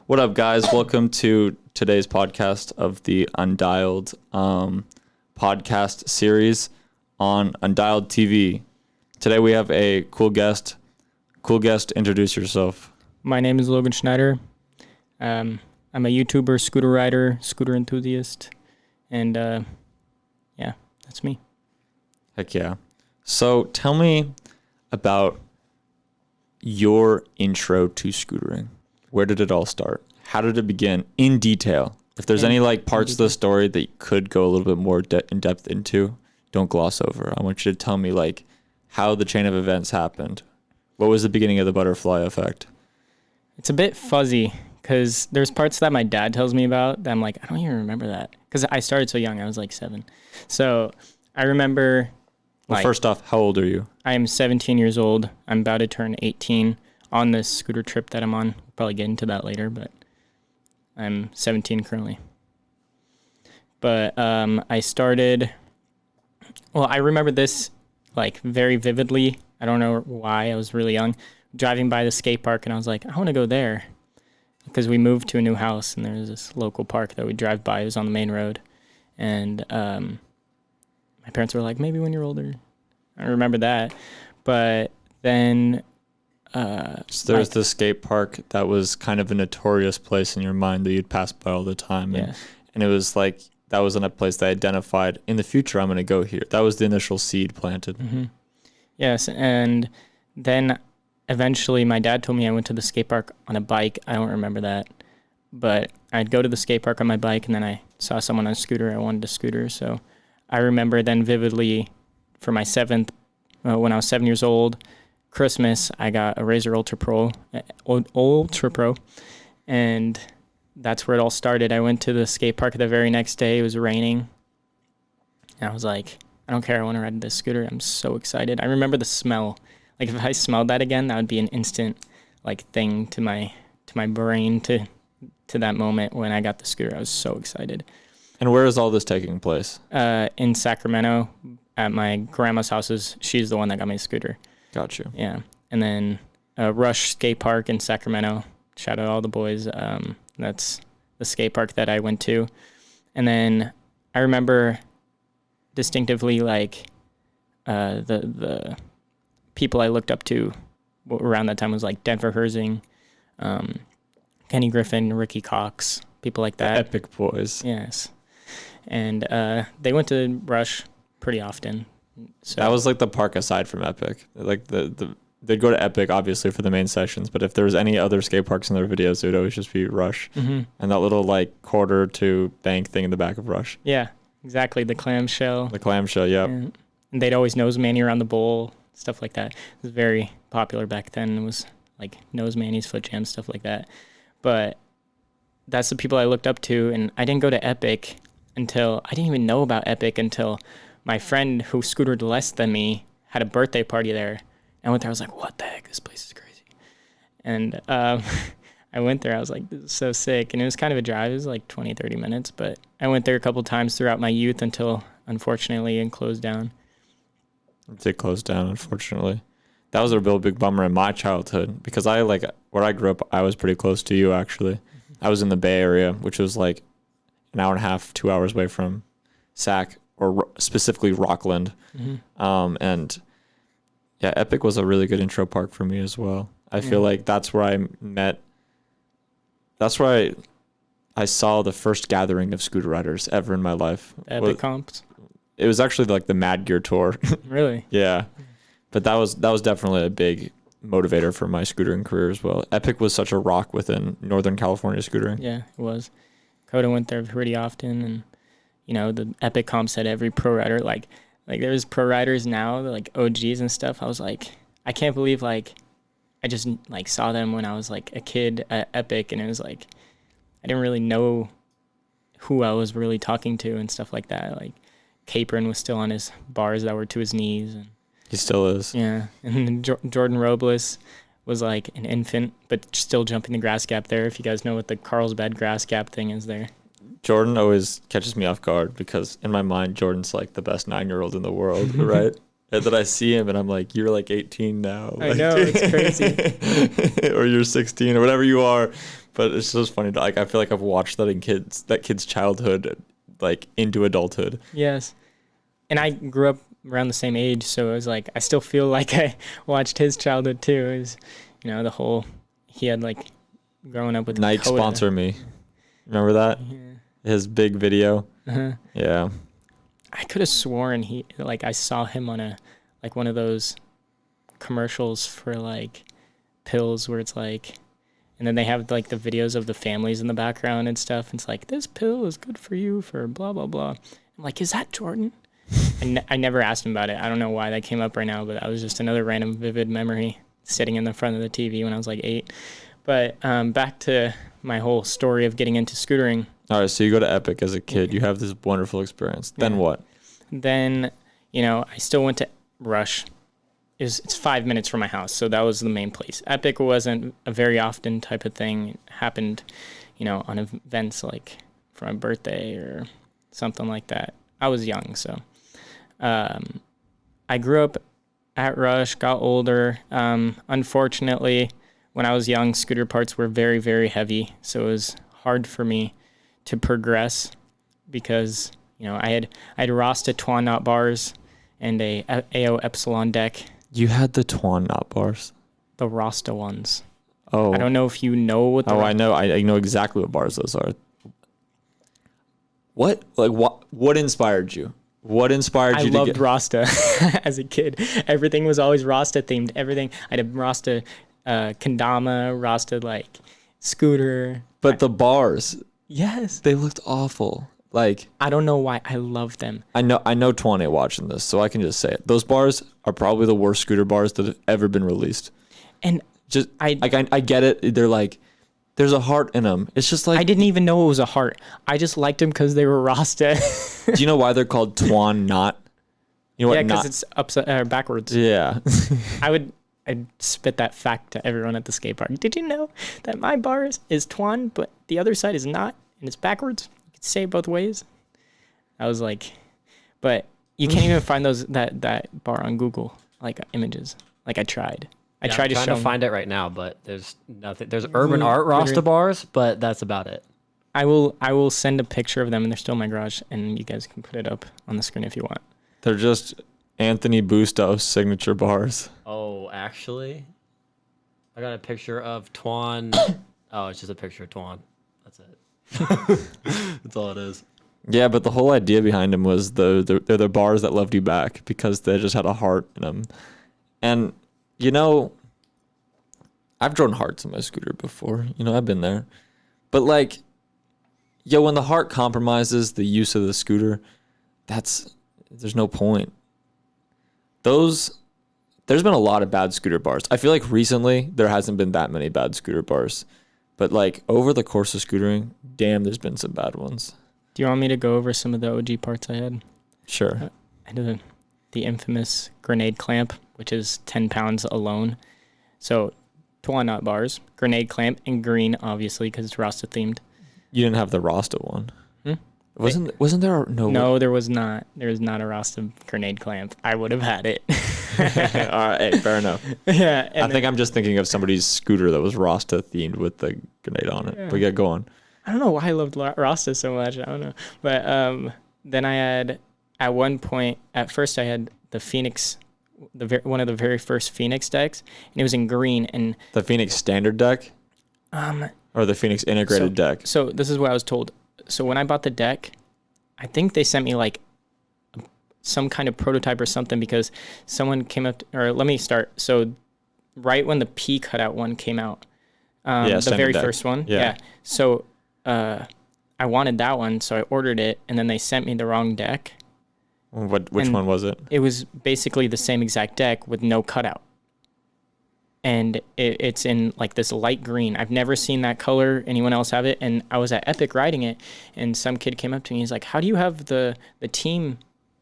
What up, guys? Welcome to today's podcast of the Undialed podcast series on UndialedTV. Today we have a cool guest. Cool guest, introduce yourself. My name is Logan Schnider. I'm a YouTuber, scooter rider, scooter enthusiast, and yeah, that's me. Heck yeah. So tell me about your intro to scootering. Where did it all start? How did it begin in detail? If there's any like parts of the story that you could go a little bit more in depth into, don't gloss over. I want you to tell me like how the chain of events happened. What was the beginning of the butterfly effect? It's a bit fuzzy because there's parts that my dad tells me about that I'm like, I don't even remember that because I started so young. I was like 7. So I remember. Well, first off, how old are you? I am 17 years old. I'm about to turn 18 on this scooter trip that I'm on. We'll probably get into that later, but I'm 17 currently. But I started, well, I remember this like very vividly. I don't know why. I was really young, driving by the skate park, and I was like, I want to go there because we moved to a new house, and there's this local park that we drive by. It was on the main road, and my parents were like, maybe when you're older. I remember that. But then so there's the skate park that was kind of a notorious place in your mind that you'd pass by all the time. And it was like, that wasn't a place that I identified, in the future, I'm going to go here. That was the initial seed planted. Mm-hmm. Yes, and then eventually my dad told me I went to the skate park on a bike. I don't remember that. But I'd go to the skate park on my bike, and then I saw someone on a scooter. I wanted a scooter, so I remember then vividly for my 7th, when I was 7 years old, Christmas, I got a Razor Ultra Pro, and that's where it all started. I went to the skate park the very next day. It was raining, and I was like, I don't care. I want to ride this scooter. I'm so excited. I remember the smell. Like, if I smelled that again, that would be an instant, like, thing to my brain to that moment when I got the scooter. I was so excited. And where is all this taking place? In Sacramento, at my grandma's house. She's the one that got me a scooter. Got you. Yeah. And then Rush Skate Park in Sacramento. Shout out all the boys. That's the skate park that I went to. And then I remember distinctively like the people I looked up to around that time was like Denver Herzing, Kenny Griffin, Ricky Cox, people like that. The Epic boys. Yes. And they went to Rush pretty often. So that was like the park aside from Epic. Like they'd go to Epic obviously for the main sessions, but if there was any other skate parks in their videos, it would always just be Rush. Mm-hmm. And that little like quarter to bank thing in the back of Rush. Yeah, exactly. The clamshell. The clamshell, yep. And they'd always nose manny around the bowl, stuff like that. It was very popular back then. It was like nose mannies, foot jams, stuff like that. But that's the people I looked up to, and I didn't go to Epic until I didn't even know about Epic until my friend who scootered less than me had a birthday party there. I went there. I was like, what the heck? This place is crazy. And I went there. I was like, this is so sick. And it was kind of a drive. It was like 20, 30 minutes. But I went there a couple times throughout my youth until, unfortunately, it closed down. It did close down, unfortunately. That was a real big bummer in my childhood because where I grew up, I was pretty close to you, actually. Mm-hmm. I was in the Bay Area, which was like an hour and a half, 2 hours away from Sac, or specifically Rockland. Mm-hmm. And yeah, Epic was a really good intro park for me as well. I feel like that's where I saw the first gathering of scooter riders ever in my life. Epic comps? It was actually like the Mad Gear tour. Really? Yeah. But that was definitely a big motivator for my scootering career as well. Epic was such a rock within Northern California scootering. Yeah, it was. Coda went there pretty often, and you know, the Epic comps had every pro rider. Like there's pro riders now, like OGs and stuff. I was like, I can't believe like I just like saw them when I was like a kid at Epic, and it was like I didn't really know who I was really talking to and stuff like that. Like Capron was still on his bars that were to his knees, and he still is. Yeah, and then Jordan Robles was like an infant, but still jumping the grass gap there. If you guys know what the Carlsbad grass gap thing is there. Jordan always catches me off guard because in my mind, Jordan's like the best 9-year-old in the world, right? And then I see him and I'm like, you're like 18 now. I know, it's crazy. Or you're 16 or whatever you are. But it's just funny. Like I feel like I've watched that in kid's childhood, like into adulthood. Yes. And I grew up around the same age, so it was like I still feel like I watched his childhood too. It was, the whole he had like growing up with Nike Coda. sponsor me. Remember that? Yeah. His big video. Uh-huh. Yeah. I could have sworn I saw him on one of those commercials for like pills where it's like, and then they have like the videos of the families in the background and stuff. And it's like, this pill is good for you for blah, blah, blah. I'm like, is that Jordan? And I never asked him about it. I don't know why that came up right now, but that was just another random vivid memory sitting in the front of the TV when I was like 8. But back to my whole story of getting into scootering. All right, so you go to Epic as a kid. You have this wonderful experience. Then what? Then, I still went to Rush. It's 5 minutes from my house, so that was the main place. Epic wasn't a very often type of thing. It happened, on events like for my birthday or something like that. I was young, so I grew up at Rush, got older. Unfortunately, when I was young, scooter parts were very, very heavy, so it was hard for me to progress because I had Rasta Twan knot bars and a AO Epsilon deck. You had the Twan knot bars, the Rasta ones. Oh, I don't know if you know what. I know. I know exactly what bars those are. What inspired you? What inspired you? I loved Rasta as a kid. Everything was always Rasta themed. Everything. I had a Rasta kendama, Rasta like scooter. But the bars. Yes. They looked awful. Like, I don't know why I love them. I know Twan ain't watching this, so I can just say it. Those bars are probably the worst scooter bars that have ever been released. And just I get it. They're like, there's a heart in them. It's just like, I didn't even know it was a heart. I just liked them because they were Rasta. Do you know why they're called Twan knot? You know what? Yeah, because it's upside backwards. Yeah. I'd spit that fact to everyone at the skate park. Did you know that my bar is Twan, but the other side is not, and it's backwards? You could say it both ways. I was like, but you can't even find that bar on Google, like images. Like I tried. I tried to show. I'm trying to find it right now, but there's nothing. There's urban art Rasta bars, but that's about it. I will send a picture of them, and they're still in my garage, and you guys can put it up on the screen if you want. They're just Anthony Bustos signature bars. Oh, actually, I got a picture of Twan. Oh, it's just a picture of Twan. That's it. That's all it is. Yeah, but the whole idea behind them was they're the bars that loved you back because they just had a heart in them. And, I've drawn hearts on my scooter before. I've been there. But, when the heart compromises the use of the scooter, there's no point. There's been a lot of bad scooter bars. I feel like recently there hasn't been that many bad scooter bars. But, over the course of scootering, damn, there's been some bad ones. Do you want me to go over some of the OG parts I had? Sure. I had the infamous grenade clamp, which is 10 pounds alone. So, Twan knot bars, grenade clamp, and green, obviously, because it's Rasta themed. You didn't have the Rasta one. Wasn't there? No, there was not. There was not a Rasta grenade clamp. I would have had it. All right, hey, fair enough. Yeah. I think I'm just thinking of somebody's scooter that was Rasta themed with the grenade on it. Yeah. But yeah, go on. I don't know why I loved Rasta so much. I don't know. But then I had, at one point, at first I had the Phoenix, one of the very first Phoenix decks, and it was in green. And the Phoenix standard deck? Or the Phoenix integrated deck? So this is what I was told. So when I bought the deck, I think they sent me some kind of prototype or something because someone came up, or let me start. So right when the P cutout one came out, the very deck. First one. Yeah. So I wanted that one, so I ordered it, and then they sent me the wrong deck. Which one was it? It was basically the same exact deck with no cutout. And it's in this light green. I've never seen that color. Anyone else have it? And I was at Epic riding it, and some kid came up to me. He's like, "How do you have the team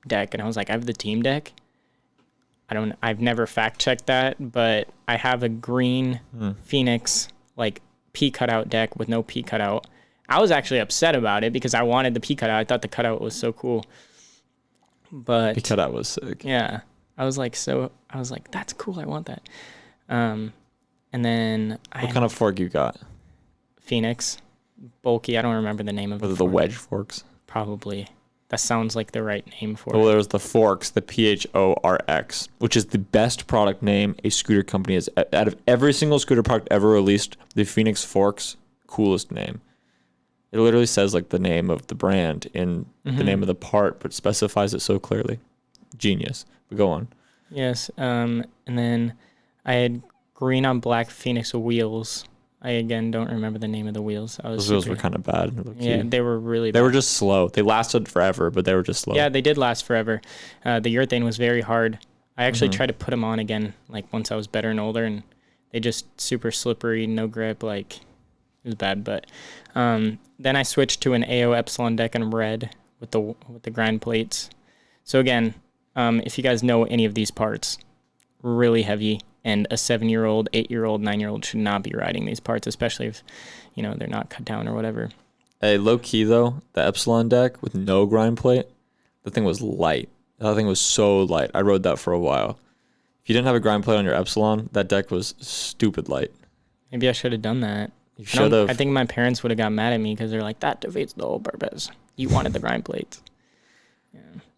deck?" And I was like, "I have the team deck." I've never fact checked that, but I have a green Phoenix P cutout deck with no P cutout. I was actually upset about it because I wanted the P cutout. I thought the cutout was so cool. But P cutout was sick. Yeah. I was like, that's cool. I want that. And then what kind of fork you got? Phoenix, bulky. I don't remember the name of What it. are the wedge forks? Probably. That sounds like the right name for Well, it. there's the Forks, the PHORX, which is the best product name a scooter company has. Out of every single scooter product ever released, the Phoenix Forks, coolest name. It literally says like the name of the brand in the name of the part, but specifies it so clearly. Genius. But go on. Yes. And then I had green on black Phoenix wheels. I again don't remember the name of the wheels. Those wheels were kind of bad. Yeah, they were really They bad. were just slow. They lasted forever, but they were just slow. Yeah, they did last forever. The urethane was very hard. I actually tried to put them on again, like once I was better and older, and they just super slippery, no grip, like it was bad. But then I switched to an AO Epsilon deck in red with the grind plates. So again, if you guys know any of these parts, really heavy, and a 7-year-old, 8-year-old, 9-year-old should not be riding these parts, especially if they're not cut down or whatever. Hey, low key though, the Epsilon deck with no grind plate, the thing was light. That thing was so light. I rode that for a while. If you didn't have a grind plate on your Epsilon, that deck was stupid light. Maybe I should have done that. You should have. I think my parents would have got mad at me because they're like, that defeats the whole purpose. You wanted the grind plates.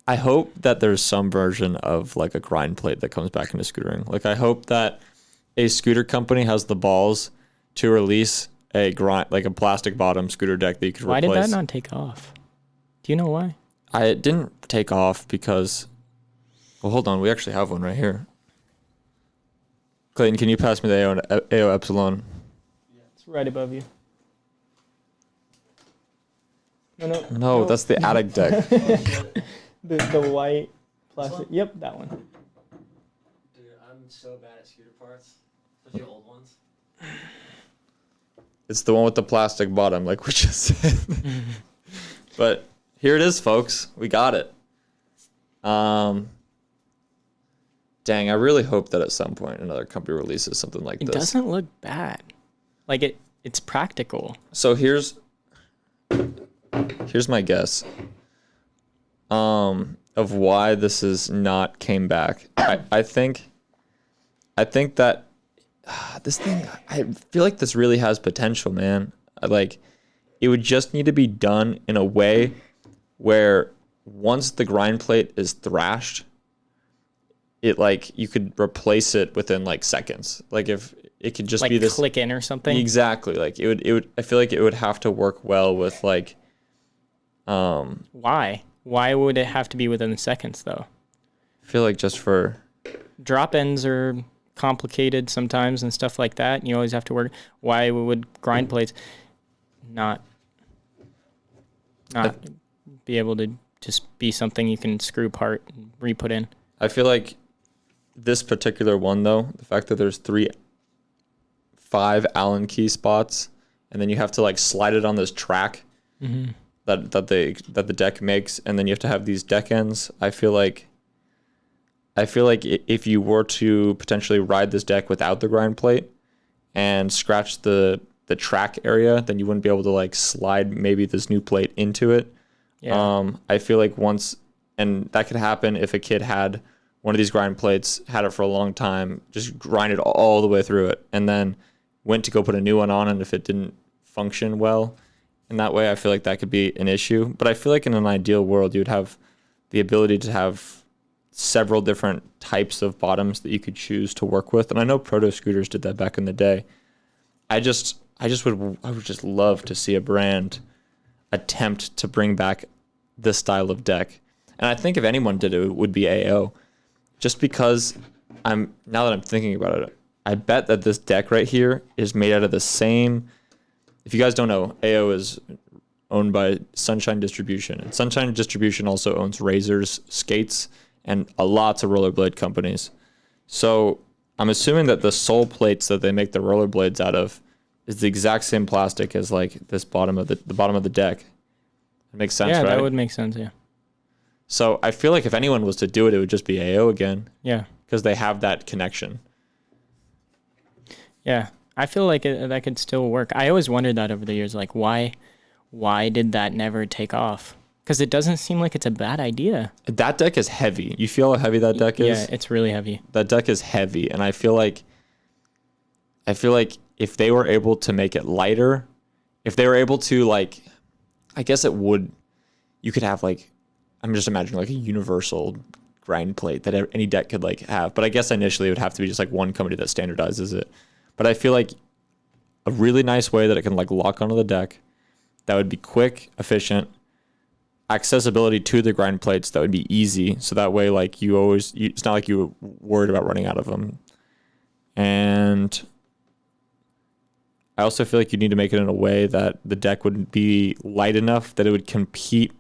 I hope that there's some version of like a grind plate that comes back into scootering. Like I hope that a scooter company has the balls to release a plastic bottom scooter deck that you could Why replace. did that not take off? Do you know why? It didn't take off because, well, hold on. We actually have one right here. Clayton, can you pass me the AO Epsilon? It's right above you. No, that's the attic deck. The white plastic. Yep, that one. Dude, I'm so bad at scooter parts, especially old ones. It's the one with the plastic bottom, like we just said. But here it is, folks. We got it. Dang, I really hope that at some point another company releases something like this. It doesn't look bad. Like it's practical. So here's my guess of why this is not came back. I think that this thing, I feel like this really has potential, man. It would just need to be done in a way where once the grind plate is thrashed, you could replace it within like seconds. Like if it could just like be this click in or something. Exactly. Like it would I feel like it would have to work well with like Why? Why would it have to be within seconds though? I feel like just for Drop ins are complicated sometimes and stuff like that. You always have to work. Why would grind plates not be able to just be something you can screw apart and re-put in? I feel like this particular one though, the fact that there's 5 Allen key spots, and then you have to like slide it on this track that the deck makes, and then you have to have these deck ends. I feel like if you were to potentially ride this deck without the grind plate and scratch the track area, then you wouldn't be able to like slide maybe this new plate into it. Yeah. I feel like and that could happen if a kid had one of these grind plates, had it for a long time, just grinded all the way through it, and then went to go put a new one on, and if it didn't function well in that way, I feel like that could be an issue. But I feel like in an ideal world, you'd have the ability to have several different types of bottoms that you could choose to work with. And I know proto scooters did that back in the day. I would just love to see a brand attempt to bring back this style of deck. And I think if anyone did it, it would be AO. Just because now that I'm thinking about it, I bet that this deck right here is made out of the same. If you guys don't know, AO is owned by Sunshine Distribution. And Sunshine Distribution also owns Razors, Skates, and lots of rollerblade companies. So I'm assuming that the sole plates that they make the rollerblades out of is the exact same plastic as like this bottom of the bottom of the deck. It makes sense, yeah, right? that would make sense, yeah. So I feel like if anyone was to do it, it would just be AO again. Yeah. Because they have that connection. Yeah. I feel like that could still work. I always wondered that over the years, like why did that never take off? Because it doesn't seem like it's a bad idea. That deck is heavy. You feel how heavy that deck is? Yeah, it's really heavy. That deck is heavy, and I feel like if they were able to make it lighter if they were able to like, I guess it would, you could have like, I'm just imagining like a universal grind plate that any deck could like have. But I guess initially it would have to be just like one company that standardizes it. But I feel like a really nice way that it can like lock onto the deck that would be quick, efficient, accessibility to the grind plates that would be easy. So that way, like it's not like you were worried about running out of them. And I also feel like you need to make it in a way that the deck would be light enough that it would compete.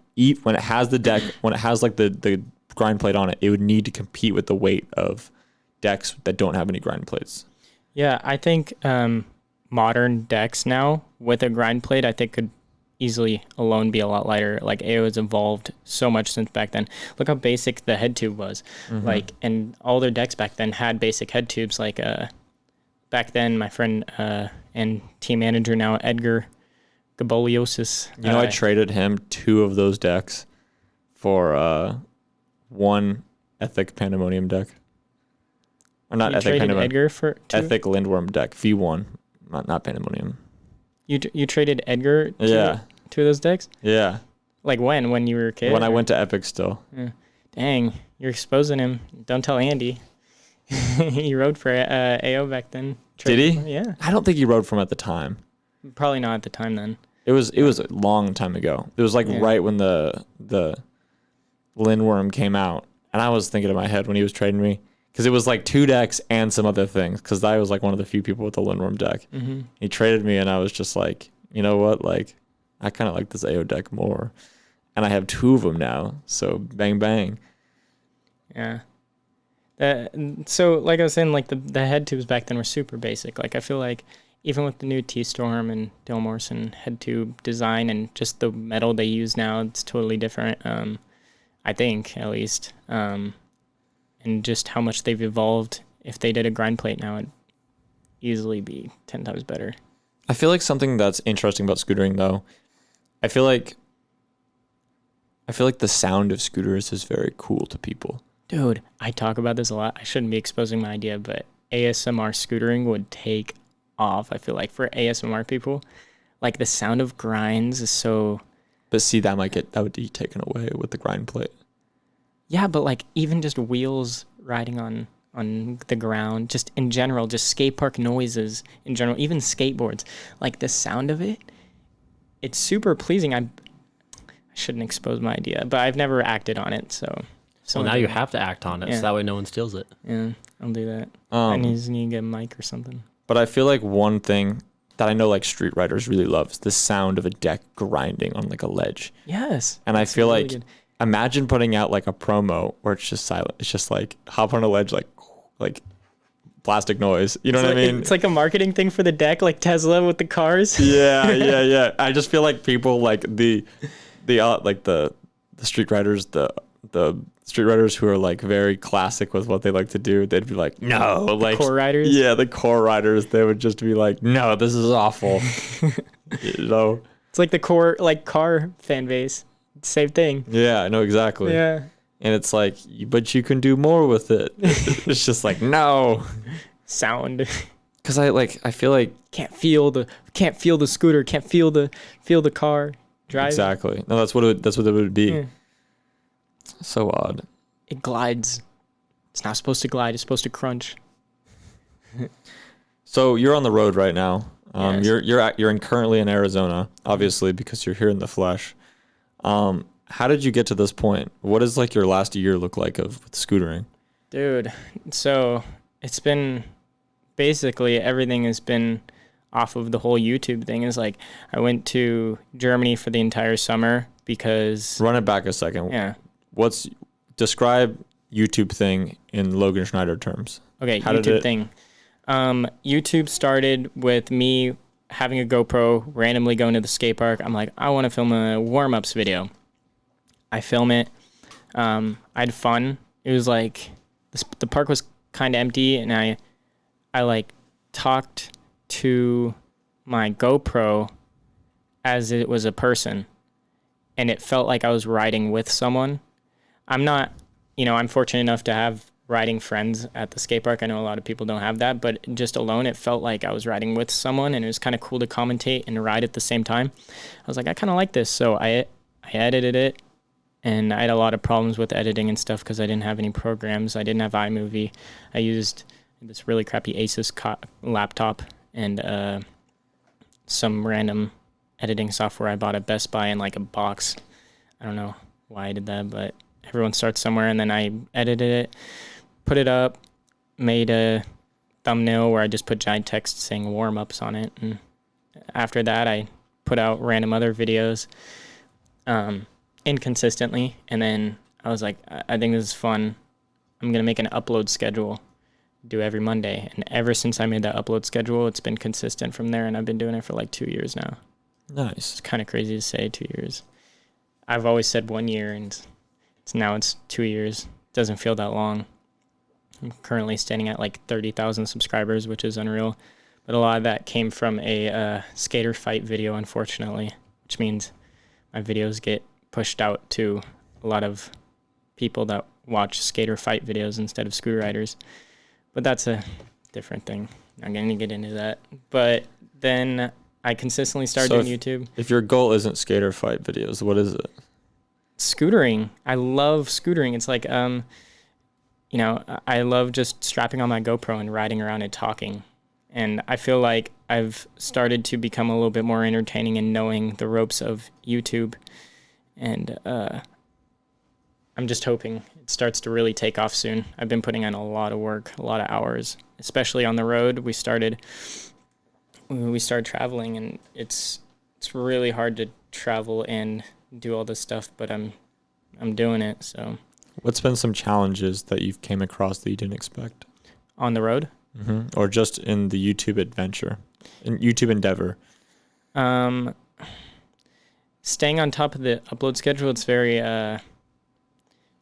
When it has the deck, when it has like the grind plate on it, it would need to compete with the weight of decks that don't have any grind plates. Yeah, I think modern decks now with a grind plate, I think could easily alone be a lot lighter. Like AO has evolved so much since back then. Look how basic the head tube was. Like, and all their decks back then had basic head tubes. Like back then, my friend and team manager now, Edgar Gaboliosis. I traded him 2 of those decks for 1 Ethic Pandemonium deck. Or not you Ethic traded Pandemonium. Edgar for 2? Ethic Lindworm deck, V1. Not Pandemonium. You traded Edgar to, Yeah. 2 of those decks? Yeah. Like when? When you were a kid? When I went to Epic still. Yeah. Dang, you're exposing him. Don't tell Andy. He rode for AO back then. Did he? Yeah. I don't think he rode from at the time. Probably not at the time then. It was a long time ago. It was like right when the Lindworm came out. And I was thinking in my head when he was trading me, because it was like 2 decks and some other things, because I was like one of the few people with the Lindworm deck. He traded me and I was just like, you know what, like I kind of like this AO deck more, and I have 2 of them now, so bang bang. Yeah. So like I was saying, like the head tubes back then were super basic. Like I feel like even with the new T-Storm and Dale Morrison head tube design and just the metal they use now, it's totally different. I think at least. And just how much they've evolved. If they did a grind plate now, it'd easily be 10 times better. I feel like something that's interesting about scootering though, I feel like the sound of scooters is very cool to people. Dude, I talk about this a lot. I shouldn't be exposing my idea, but ASMR scootering would take off. I feel like for ASMR people, like the sound of grinds is so. But see, that would be taken away with the grind plate. Yeah, but like even just wheels riding on the ground, just in general, just skate park noises in general, even skateboards, like the sound of it, it's super pleasing. I shouldn't expose my idea, but I've never acted on it, so. Well, now you have to act on it, so that way no one steals it. Yeah, I'll do that. I need to get a mic or something. But I feel like one thing that I know like street riders really love is the sound of a deck grinding on like a ledge. Yes. And I feel really like, good. imagine putting out like a promo where it's just silent. It's just like hop on a ledge, like plastic noise. You know what I mean? It's like a marketing thing for the deck, like Tesla with the cars. Yeah. I just feel like people like the street riders, the street riders who are like very classic with what they like to do, they'd be like, no, like core riders. Yeah, the core riders, they would just be like, no, this is awful. You know? It's like the core like car fan base. Same thing. Yeah, I know exactly. Yeah. And it's like, but you can do more with it. It's just like, no. Sound. Because I feel like can't feel the scooter, can't feel the car drive. Exactly. No, that's what it would be. Yeah. So odd. It glides. It's not supposed to glide. It's supposed to crunch. So you're on the road right now. Yes. You're currently in Arizona, obviously, because you're here in the flesh. How did you get to this point? What does like your last year look like of scootering? Dude, so it's been basically everything has been off of the whole YouTube thing. Is like I went to Germany for the entire summer because. Run it back a second. Yeah. Describe YouTube thing in Logan Schnider terms? Okay, YouTube thing. YouTube started with me having a GoPro, randomly going to the skate park. I'm like, I want to film a warm-ups video. I film it. I had fun. It was like the park was kind of empty, and I like talked to my GoPro as it was a person, and it felt like I was riding with someone. I'm not, I'm fortunate enough to have riding friends at the skate park. I know a lot of people don't have that, but just alone, it felt like I was riding with someone, and it was kind of cool to commentate and ride at the same time. I was like, I kind of like this. So I edited it, and I had a lot of problems with editing and stuff because I didn't have any programs. I didn't have iMovie. I used this really crappy Asus laptop and some random editing software I bought at Best Buy in like a box. I don't know why I did that, but everyone starts somewhere, and then I edited it, put it up, made a thumbnail where I just put giant text saying warm-ups on it, and after that I put out random other videos inconsistently, and then I was like, I think this is fun. I'm going to make an upload schedule, do every Monday, and ever since I made that upload schedule, it's been consistent from there, and I've been doing it for like 2 years now. Nice. It's kind of crazy to say 2 years. I've always said 1 year, and now it's 2 years. It doesn't feel that long. I'm currently standing at like 30,000 subscribers, which is unreal. But a lot of that came from a skater fight video, unfortunately, which means my videos get pushed out to a lot of people that watch skater fight videos instead of scooter riders. But that's a different thing. I'm going to get into that. But then I consistently started doing YouTube. If your goal isn't skater fight videos, what is it? Scootering. I love scootering. It's like, I love just strapping on my GoPro and riding around and talking. And I feel like I've started to become a little bit more entertaining and knowing the ropes of YouTube. And I'm just hoping it starts to really take off soon. I've been putting in a lot of work, a lot of hours, especially on the road. We started traveling, and it's really hard to travel and do all this stuff, but I'm doing it. So what's been some challenges that you've came across that you didn't expect on the road? Or just in the YouTube adventure, in YouTube endeavor? Staying on top of the upload schedule, it's very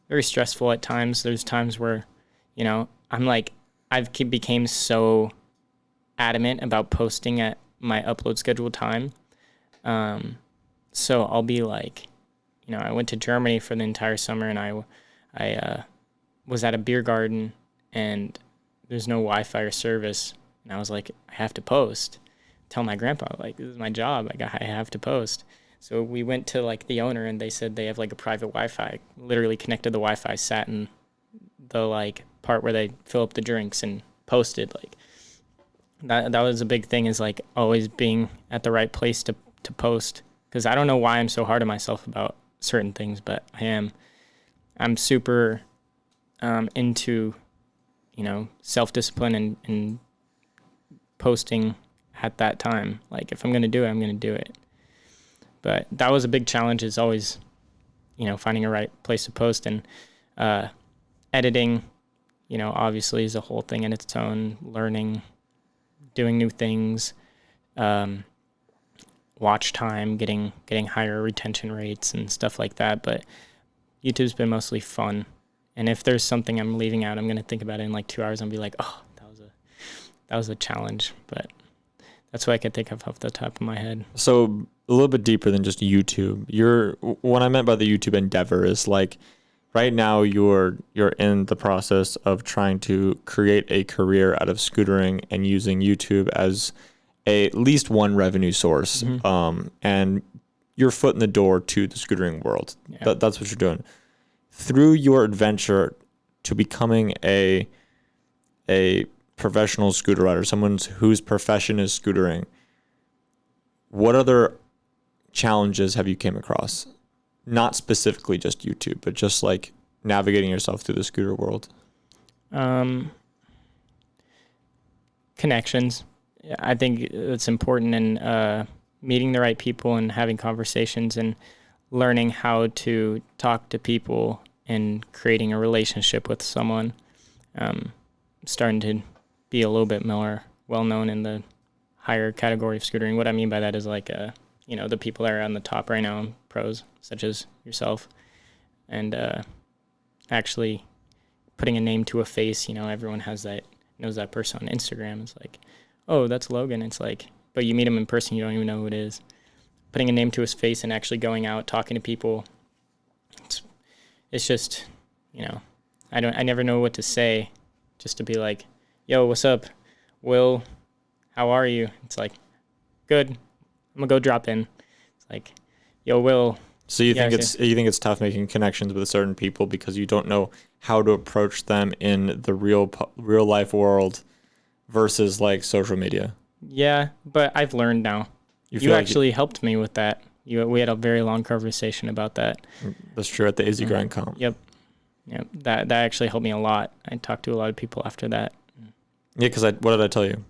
very stressful at times. There's times where I'm like, became so adamant about posting at my upload schedule time. So I'll be like, I went to Germany for the entire summer, and I was at a beer garden, and there's no Wi-Fi or service. And I was like, I have to post. Tell my grandpa, like, this is my job. I have to post. So we went to like the owner, and they said they have like a private Wi-Fi. Literally connected the Wi-Fi, sat in the like part where they fill up the drinks and posted. Like that was a big thing, is like always being at the right place to post. Because I don't know why I'm so hard on myself about certain things, but I am. I'm super into, self-discipline and posting at that time. Like if I'm going to do it, I'm going to do it. But that was a big challenge, is always, finding a right place to post. And editing, obviously is a whole thing in its own. Learning, doing new things, watch time, getting higher retention rates and stuff like that. But YouTube's been mostly fun. And if there's something I'm leaving out, I'm going to think about it in like 2 hours and be like, oh, that was a challenge. But that's what I could think of off the top of my head. So a little bit deeper than just YouTube. What I meant by the YouTube endeavor is like, right now you're in the process of trying to create a career out of scootering and using YouTube as at least one revenue source. Mm-hmm. And your foot in the door to the scootering world. Yeah. That's what you're doing. Through your adventure to becoming a professional scooter rider, someone whose profession is scootering, what other challenges have you came across? Not specifically just YouTube, but just like navigating yourself through the scooter world. Connections. I think it's important in meeting the right people and having conversations and learning how to talk to people and creating a relationship with someone. Starting to be a little bit more well-known in the higher category of scootering. What I mean by that is like, the people that are on the top right now, pros, such as yourself, and actually putting a name to a face. Everyone knows that person on Instagram. It's like, oh, that's Logan. It's like, but you meet him in person, you don't even know who it is. Putting a name to his face and actually going out, talking to people, it's just, I never know what to say, just to be like, yo, what's up, Will? How are you? It's like, good. I'm gonna go drop in. It's like, yo, Will. So you think it's tough making connections with certain people because you don't know how to approach them in the real life world versus like social media? Yeah, but I've learned now. You actually helped me with that. We had a very long conversation about that. That's true, at the Izzy Grind comp. Yep. That actually helped me a lot. I talked to a lot of people after that. Yeah, because what did I tell you?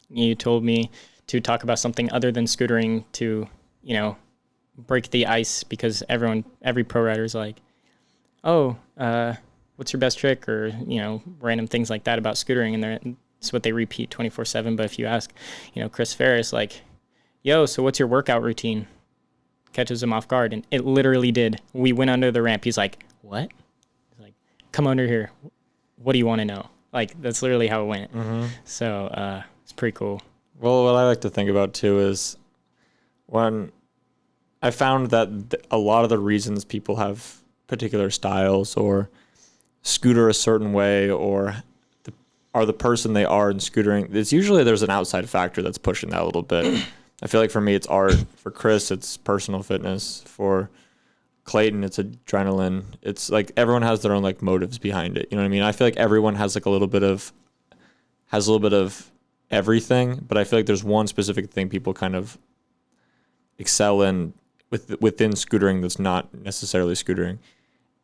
You told me to talk about something other than scootering to, break the ice, because every pro rider's like, oh, what's your best trick, or random things like that about scootering, and it's what they repeat 24/7. But if you ask, Chris Ferris, like, yo, so what's your workout routine? Catches him off guard, and it literally did. We went under the ramp. He's like, what? He's like, come under here. What do you want to know? Like, that's literally how it went. Mm-hmm. So it's pretty cool. Well, what I like to think about too is when I found that a lot of the reasons people have particular styles or scooter a certain way or are the person they are in scootering, it's usually there's an outside factor that's pushing that a little bit. I feel like for me, it's art. For Chris, it's personal fitness. For Clayton, it's adrenaline. It's like everyone has their own like motives behind it. You know what I mean? I feel like everyone has like a little bit of everything, but I feel like there's one specific thing people kind of excel in within scootering that's not necessarily scootering.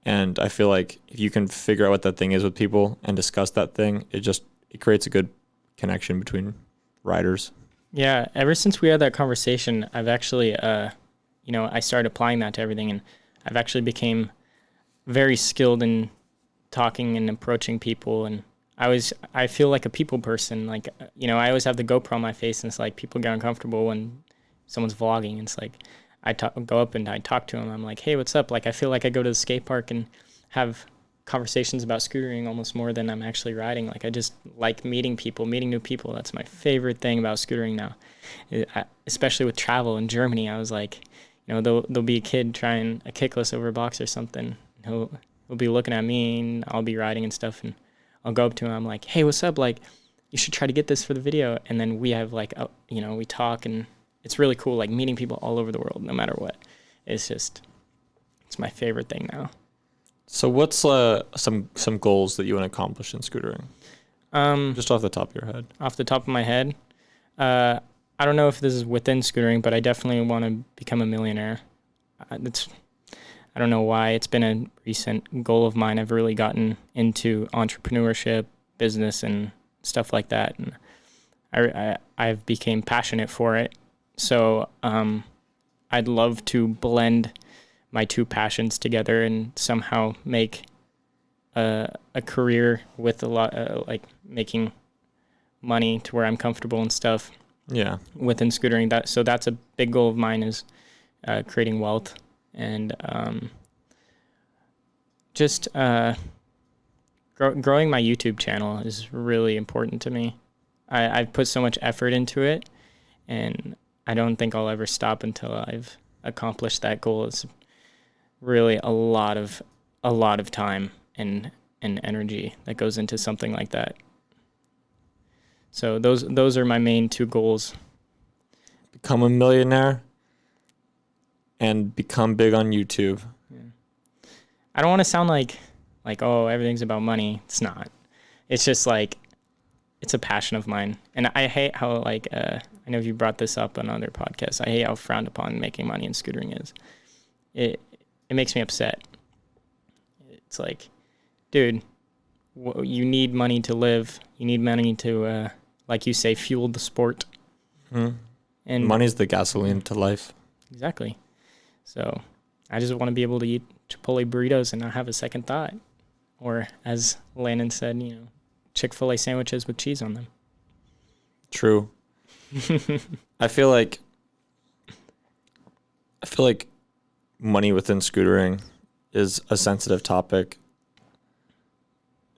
And I feel like if you can figure out what that thing is with people and discuss that thing, it creates a good connection between riders. Yeah, ever since we had that conversation, I've actually, I started applying that to everything, and I've actually became very skilled in talking and approaching people, and I feel like a people person. Like, I always have the GoPro on my face, and it's like people get uncomfortable when someone's vlogging. It's like I go up and I talk to them. I'm like, hey, what's up? Like, I feel like I go to the skate park and have conversations about scootering almost more than I'm actually riding. Like, I just like meeting new people. That's my favorite thing about scootering now, especially with travel in Germany. I was like, there'll be a kid trying a kickless over a box or something. He'll be looking at me, and I'll be riding and stuff, and I'll go up to him. I'm like, hey, what's up? Like, you should try to get this for the video. And then we have like, we talk, and it's really cool, like meeting people all over the world, no matter what. It's my favorite thing now. So what's some goals that you want to accomplish in scootering? Just off the top of your head. Off the top of my head, I don't know if this is within scootering, but I definitely want to become a millionaire. I don't know why. It's been a recent goal of mine. I've really gotten into entrepreneurship, business, and stuff like that, and I've became passionate for it. So I'd love to blend my two passions together and somehow make a career with a lot, like making money to where I'm comfortable and stuff. Yeah. Within scootering, that's a big goal of mine, is creating wealth, and just growing my YouTube channel is really important to me. I've put so much effort into it, and I don't think I'll ever stop until I've accomplished that goal. It's really a lot of time and energy that goes into something like that. So those are my main two goals. Become a millionaire and become big on YouTube. Yeah. I don't want to sound like oh, everything's about money. It's not. It's just like, it's a passion of mine. And I hate how like I know you brought this up on other podcasts. I hate how frowned upon making money in scootering is. It makes me upset. It's like, dude, you need money to live. You need money to, like you say, fuel the sport. Mm-hmm. And money's the gasoline to life. Exactly. So I just want to be able to eat Chipotle burritos and not have a second thought. Or as Landon said, Chick-fil-A sandwiches with cheese on them. True. I feel like money within scootering is a sensitive topic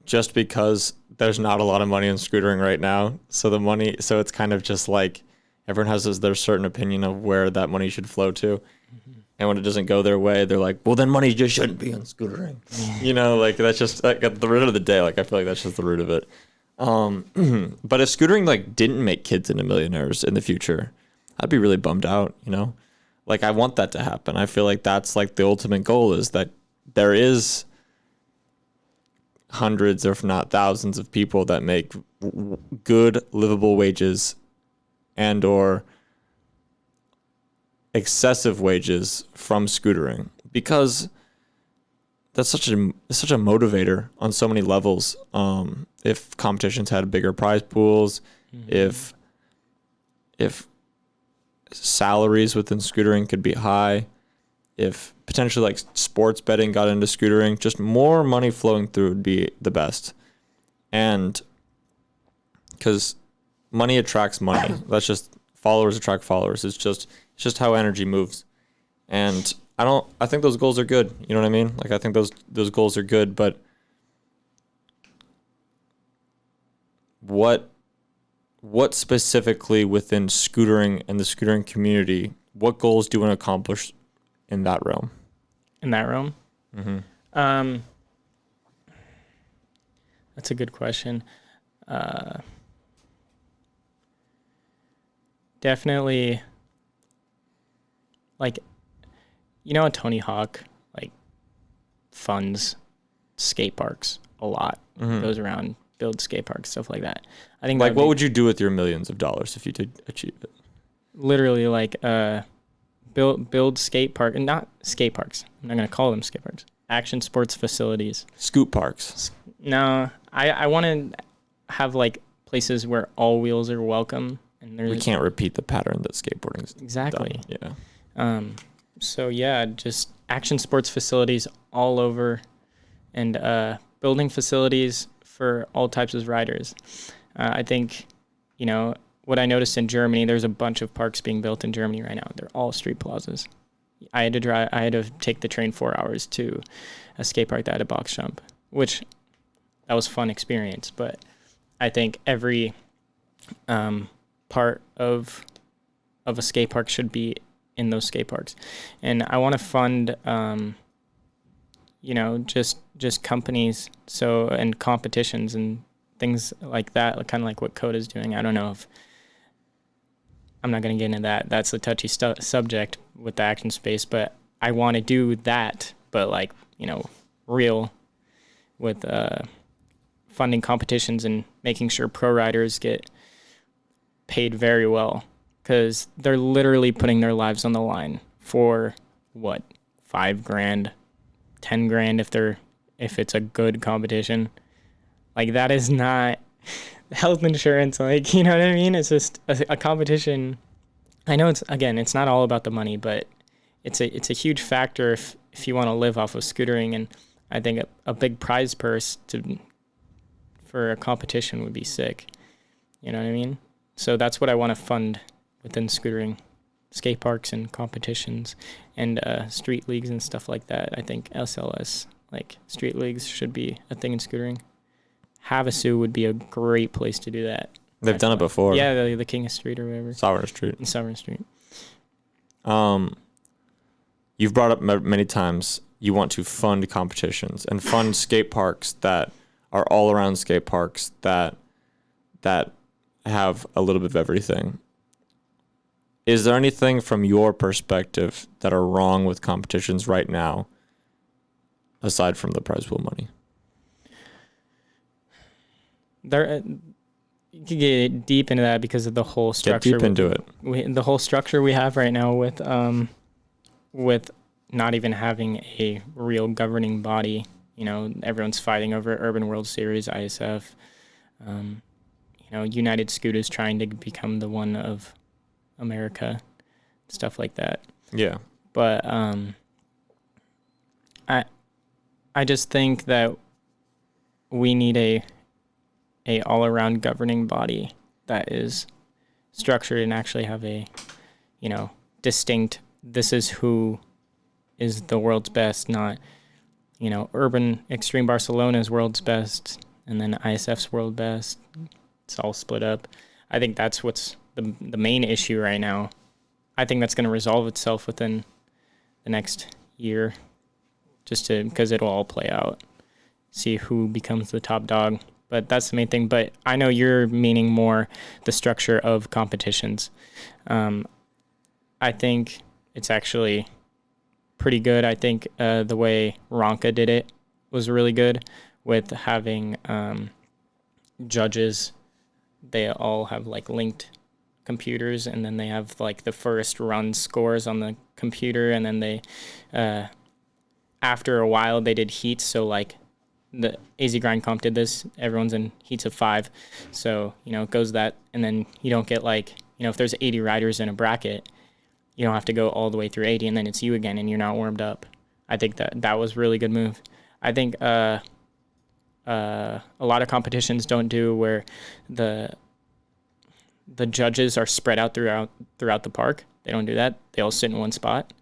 just because there's not a lot of money in scootering right now. So it's kind of just like everyone has their certain opinion of where that money should flow to. Mm-hmm. And when it doesn't go their way, they're like, well, then money just shouldn't be on scootering. You know, like that's just like, at the root of the day. Like I feel like that's just the root of it. But if scootering like didn't make kids into millionaires in the future, I'd be really bummed out, you know? Like I want that to happen. I feel like that's like the ultimate goal, is that there is hundreds, if not thousands, of people that make good livable wages and or excessive wages from scootering, because that's such a motivator on so many levels. If competitions had bigger prize pools, if salaries within scootering could be high, if potentially like sports betting got into scootering, just more money flowing through would be the best. And because money attracts money, that's just, followers attract followers. It's just how energy moves. And I think those goals are good. You know what I mean? Like I think those goals are good, but what specifically within scootering and the scootering community, what goals do you want to accomplish in that realm? In that realm? Mm-hmm. That's a good question. Definitely, like, you know, Tony Hawk like funds skate parks a lot. Goes around, builds skate parks, stuff like that. I think like, what would you do with your millions of dollars if you did achieve it? Literally, like, build skate park, and not skate parks. I'm not gonna call them skate parks. Action sports facilities. Scoot parks. No, I want to have like places where all wheels are welcome. And we can't repeat the pattern that skateboarding's exactly done. Yeah. So yeah, just action sports facilities all over, and building facilities for all types of riders. I think, you know, what I noticed in Germany, there's a bunch of parks being built in Germany right now. They're all street plazas. I had to take the train 4 hours to a skate park that had a box jump, which that was a fun experience. But I think every part of a skate park should be in those skate parks. And I want to fund you know, just companies, so, and competitions and things like that, kind of like what Code is doing. I don't know if I'm not going to get into that. That's a touchy subject with the action space, but I want to do that, but like, you know, real with funding competitions and making sure pro riders get paid very well, because they're literally putting their lives on the line for what, $5,000, $10,000 if it's a good competition. Like, that is not health insurance. Like, you know what I mean? It's just a competition. I know it's not all about the money, but it's a huge factor if you want to live off of scootering. And I think a big prize purse for a competition would be sick. You know what I mean? So that's what I want to fund within scootering, skate parks and competitions and street leagues and stuff like that. I think SLS, like street leagues, should be a thing in scootering. Havasu would be a great place to do that. They've done it before. Yeah, the King of Street or whatever. Sovereign Street. Sovereign Street. You've brought up many times you want to fund competitions and fund skate parks that are all around skate parks that have a little bit of everything. Is there anything from your perspective that are wrong with competitions right now, aside from the prize pool money? You could get deep into that because of the whole structure. Get deep into it. The whole structure we have right now with not even having a real governing body. You know, everyone's fighting over Urban World Series, ISF. You know, United Scoot is trying to become the one of America, stuff like that. Yeah. But I just think that we need a all-around governing body that is structured and actually have a, you know, distinct, this is who is the world's best, not, you know, Urban Extreme Barcelona's world's best and then ISF's world best. It's all split up. I think that's what's the main issue right now. I think that's going to resolve itself within the next year, just to because it'll all play out, see who becomes the top dog. But that's the main thing. But I know you're meaning more the structure of competitions. I think it's actually pretty good. I think the way Ronka did it was really good with having judges. They all have like linked computers, and then they have like the first run scores on the computer, and then they after a while they did heats. So like the AZ Grind Comp did this, everyone's in heats of 5, so it goes that, and then you don't get like if there's 80 riders in a bracket, you don't have to go all the way through 80 and then it's you again and you're not warmed up. I think that was a really good move. I think a lot of competitions don't do where the judges are spread out throughout the park. They don't do that. They all sit in one spot.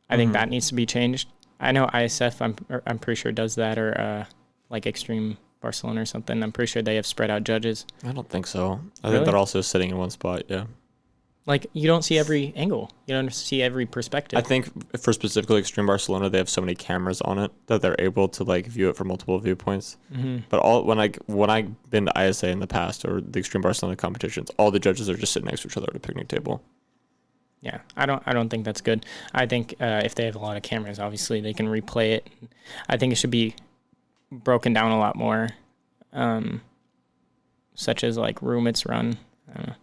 I think that needs to be changed. I know ISF, I'm pretty sure does that, or like Extreme Barcelona or something. I'm pretty sure they have spread out judges. I don't think so. I Really? think they're also sitting in one spot. Yeah. Like you don't see every angle. You don't see every perspective. I think for specifically Extreme Barcelona, they have so many cameras on it that they're able to like view it from multiple viewpoints. But when I've been to ISA in the past or the Extreme Barcelona competitions, all the judges are just sitting next to each other at a picnic table. Yeah, I don't think that's good. I think if they have a lot of cameras, obviously they can replay it. I think it should be broken down a lot more, such as like Rumit's run. I don't know.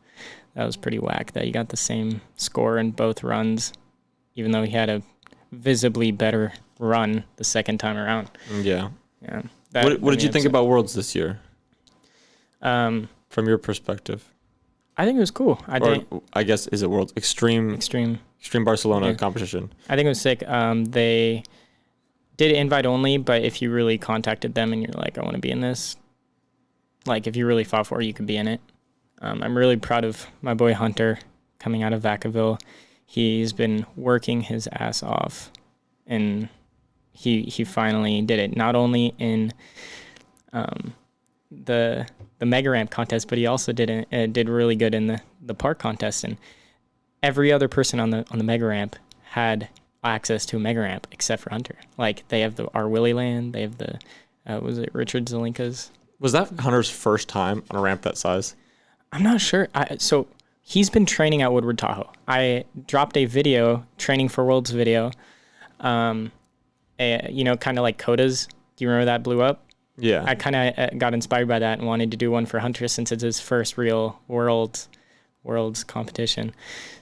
That was pretty whack that you got the same score in both runs, even though he had a visibly better run the second time around. Yeah. Yeah. What did you think about Worlds this year? From your perspective? I think it was cool. I guess, is it Worlds? Extreme Barcelona competition. I think it was sick. They did invite only, but if you really contacted them and you're like, I want to be in this, like if you really fought for it, you could be in it. I'm really proud of my boy Hunter coming out of Vacaville. He's been working his ass off, and he finally did it. Not only in the mega ramp contest, but he also did really good in the park contest. And every other person on the mega ramp had access to a mega ramp except for Hunter. Like they have our Willy Land, they have the was it Richard Zelinka's? Was that Hunter's first time on a ramp that size? I'm not sure. So he's been training at Woodward Tahoe. I dropped a video, training for Worlds video, kind of like Coda's. Do you remember that blew up? Yeah. I kind of got inspired by that and wanted to do one for Hunter since it's his first real Worlds competition.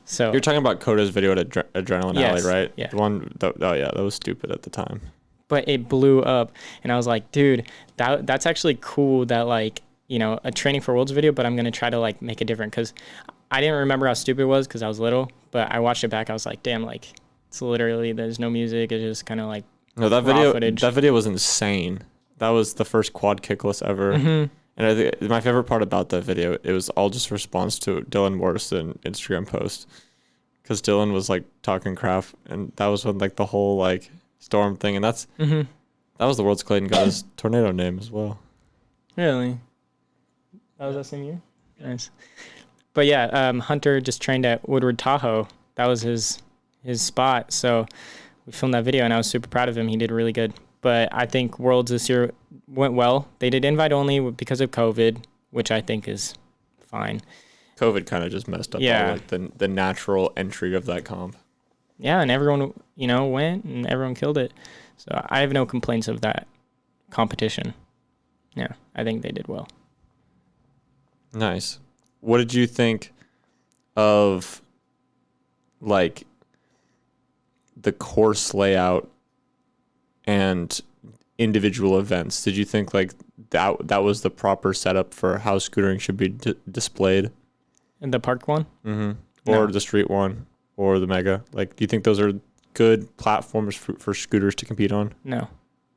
So you're talking about Coda's video at Adrenaline Alley, right? Yeah. The one, that was stupid at the time. But it blew up, and I was like, dude, that's actually cool that like, a training for Worlds video, but I'm going to try to like make it different because I didn't remember how stupid it was because I was little, but I watched it back. I was like, damn, like it's literally, there's no music. It's just kind of like that video was insane. That was the first quad kickless ever. And I think my favorite part about that video, it was all just a response to Dylan Morrison Instagram post because Dylan was like talking crap, and that was when like the whole like storm thing, and that was the Worlds Clayton got his tornado name as well. Really? That was that same year? Nice. But yeah, Hunter just trained at Woodward Tahoe. That was his spot. So we filmed that video, and I was super proud of him. He did really good. But I think Worlds this year went well. They did invite only because of COVID, which I think is fine. COVID kind of just messed up all, like, the natural entry of that comp. Yeah, and everyone, went, and everyone killed it. So I have no complaints of that competition. Yeah, I think they did well. Nice. What did you think of, like, the course layout and individual events? Did you think, like, that was the proper setup for how scootering should be displayed? And the park one? Or the street one, or the mega? Like, do you think those are good platforms for scooters to compete on? No.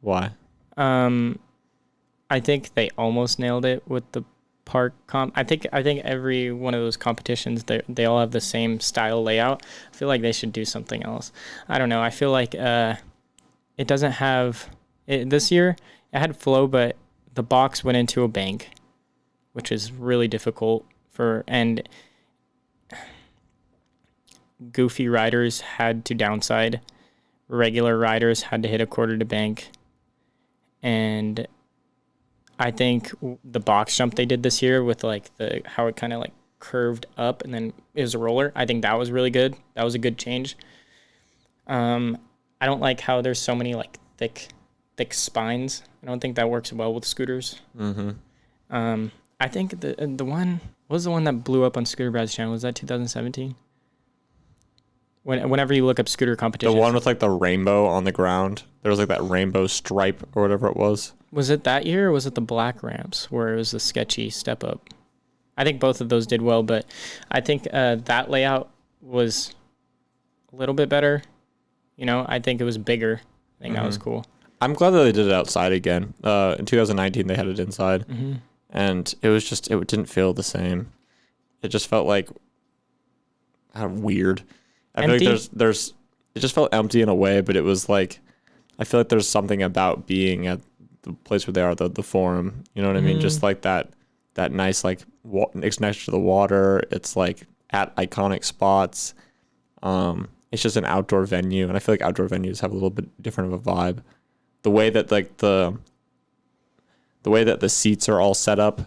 Why? I think they almost nailed it with the park comp. I think every one of those competitions, they all have the same style layout. I feel like they should do something else. I don't know. I feel like it doesn't have this year. It had flow, but the box went into a bank, which is really difficult and goofy riders had to downside regular riders had to hit a quarter to bank. And I think the box jump they did this year with like how it kind of like curved up and then it was a roller, I think that was really good. That was a good change. I don't like how there's so many like thick spines. I don't think that works well with scooters. I think the one, what was the one that blew up on Scooter Brad's channel? Was that 2017? Whenever you look up scooter competitions. The one with like the rainbow on the ground. There was like that rainbow stripe or whatever it was. Was it that year or was it the black ramps where it was the sketchy step up? I think both of those did well, but I think that layout was a little bit better. You know, I think it was bigger. I think that was cool. I'm glad that they did it outside again. In 2019, they had it inside. And it was just, it didn't feel the same. It just felt like weird. I feel like there's, it just felt empty in a way, but it was like, I feel like there's something about being at the place where they are, the forum. You know what I mean? Just like that nice, like, it's next to the water. It's like at iconic spots. It's just an outdoor venue. And I feel like outdoor venues have a little bit different of a vibe. The way that like the way that the seats are all set up,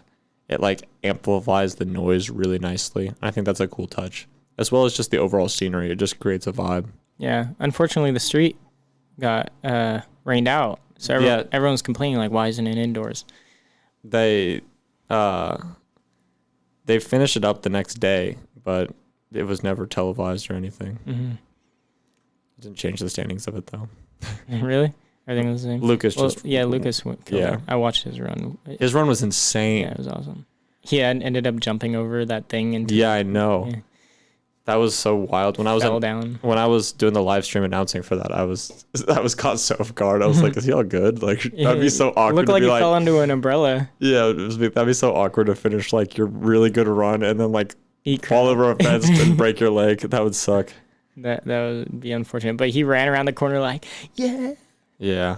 it like amplifies the noise really nicely. I think that's a cool touch, as well as just the overall scenery. It just creates a vibe. Yeah. Unfortunately, the street got rained out, so everyone's complaining like, why isn't it indoors? They finished it up the next day, but it was never televised or anything. It didn't change the standings of it though. Really? Everything was the same. Lucas Lucas killed it. I watched his run. His run was insane. Yeah, it was awesome. He ended up jumping over that thing and I know. Yeah. That was so wild. When I was doing the live stream announcing for that, I was caught so off guard. I was like, "Is he all good?" Like that'd be so awkward. Looked like he fell into an umbrella. Yeah, that'd be so awkward to finish like your really good run and then like fall over a fence and break your leg. That would suck. That would be unfortunate. But he ran around the corner like, yeah. Yeah,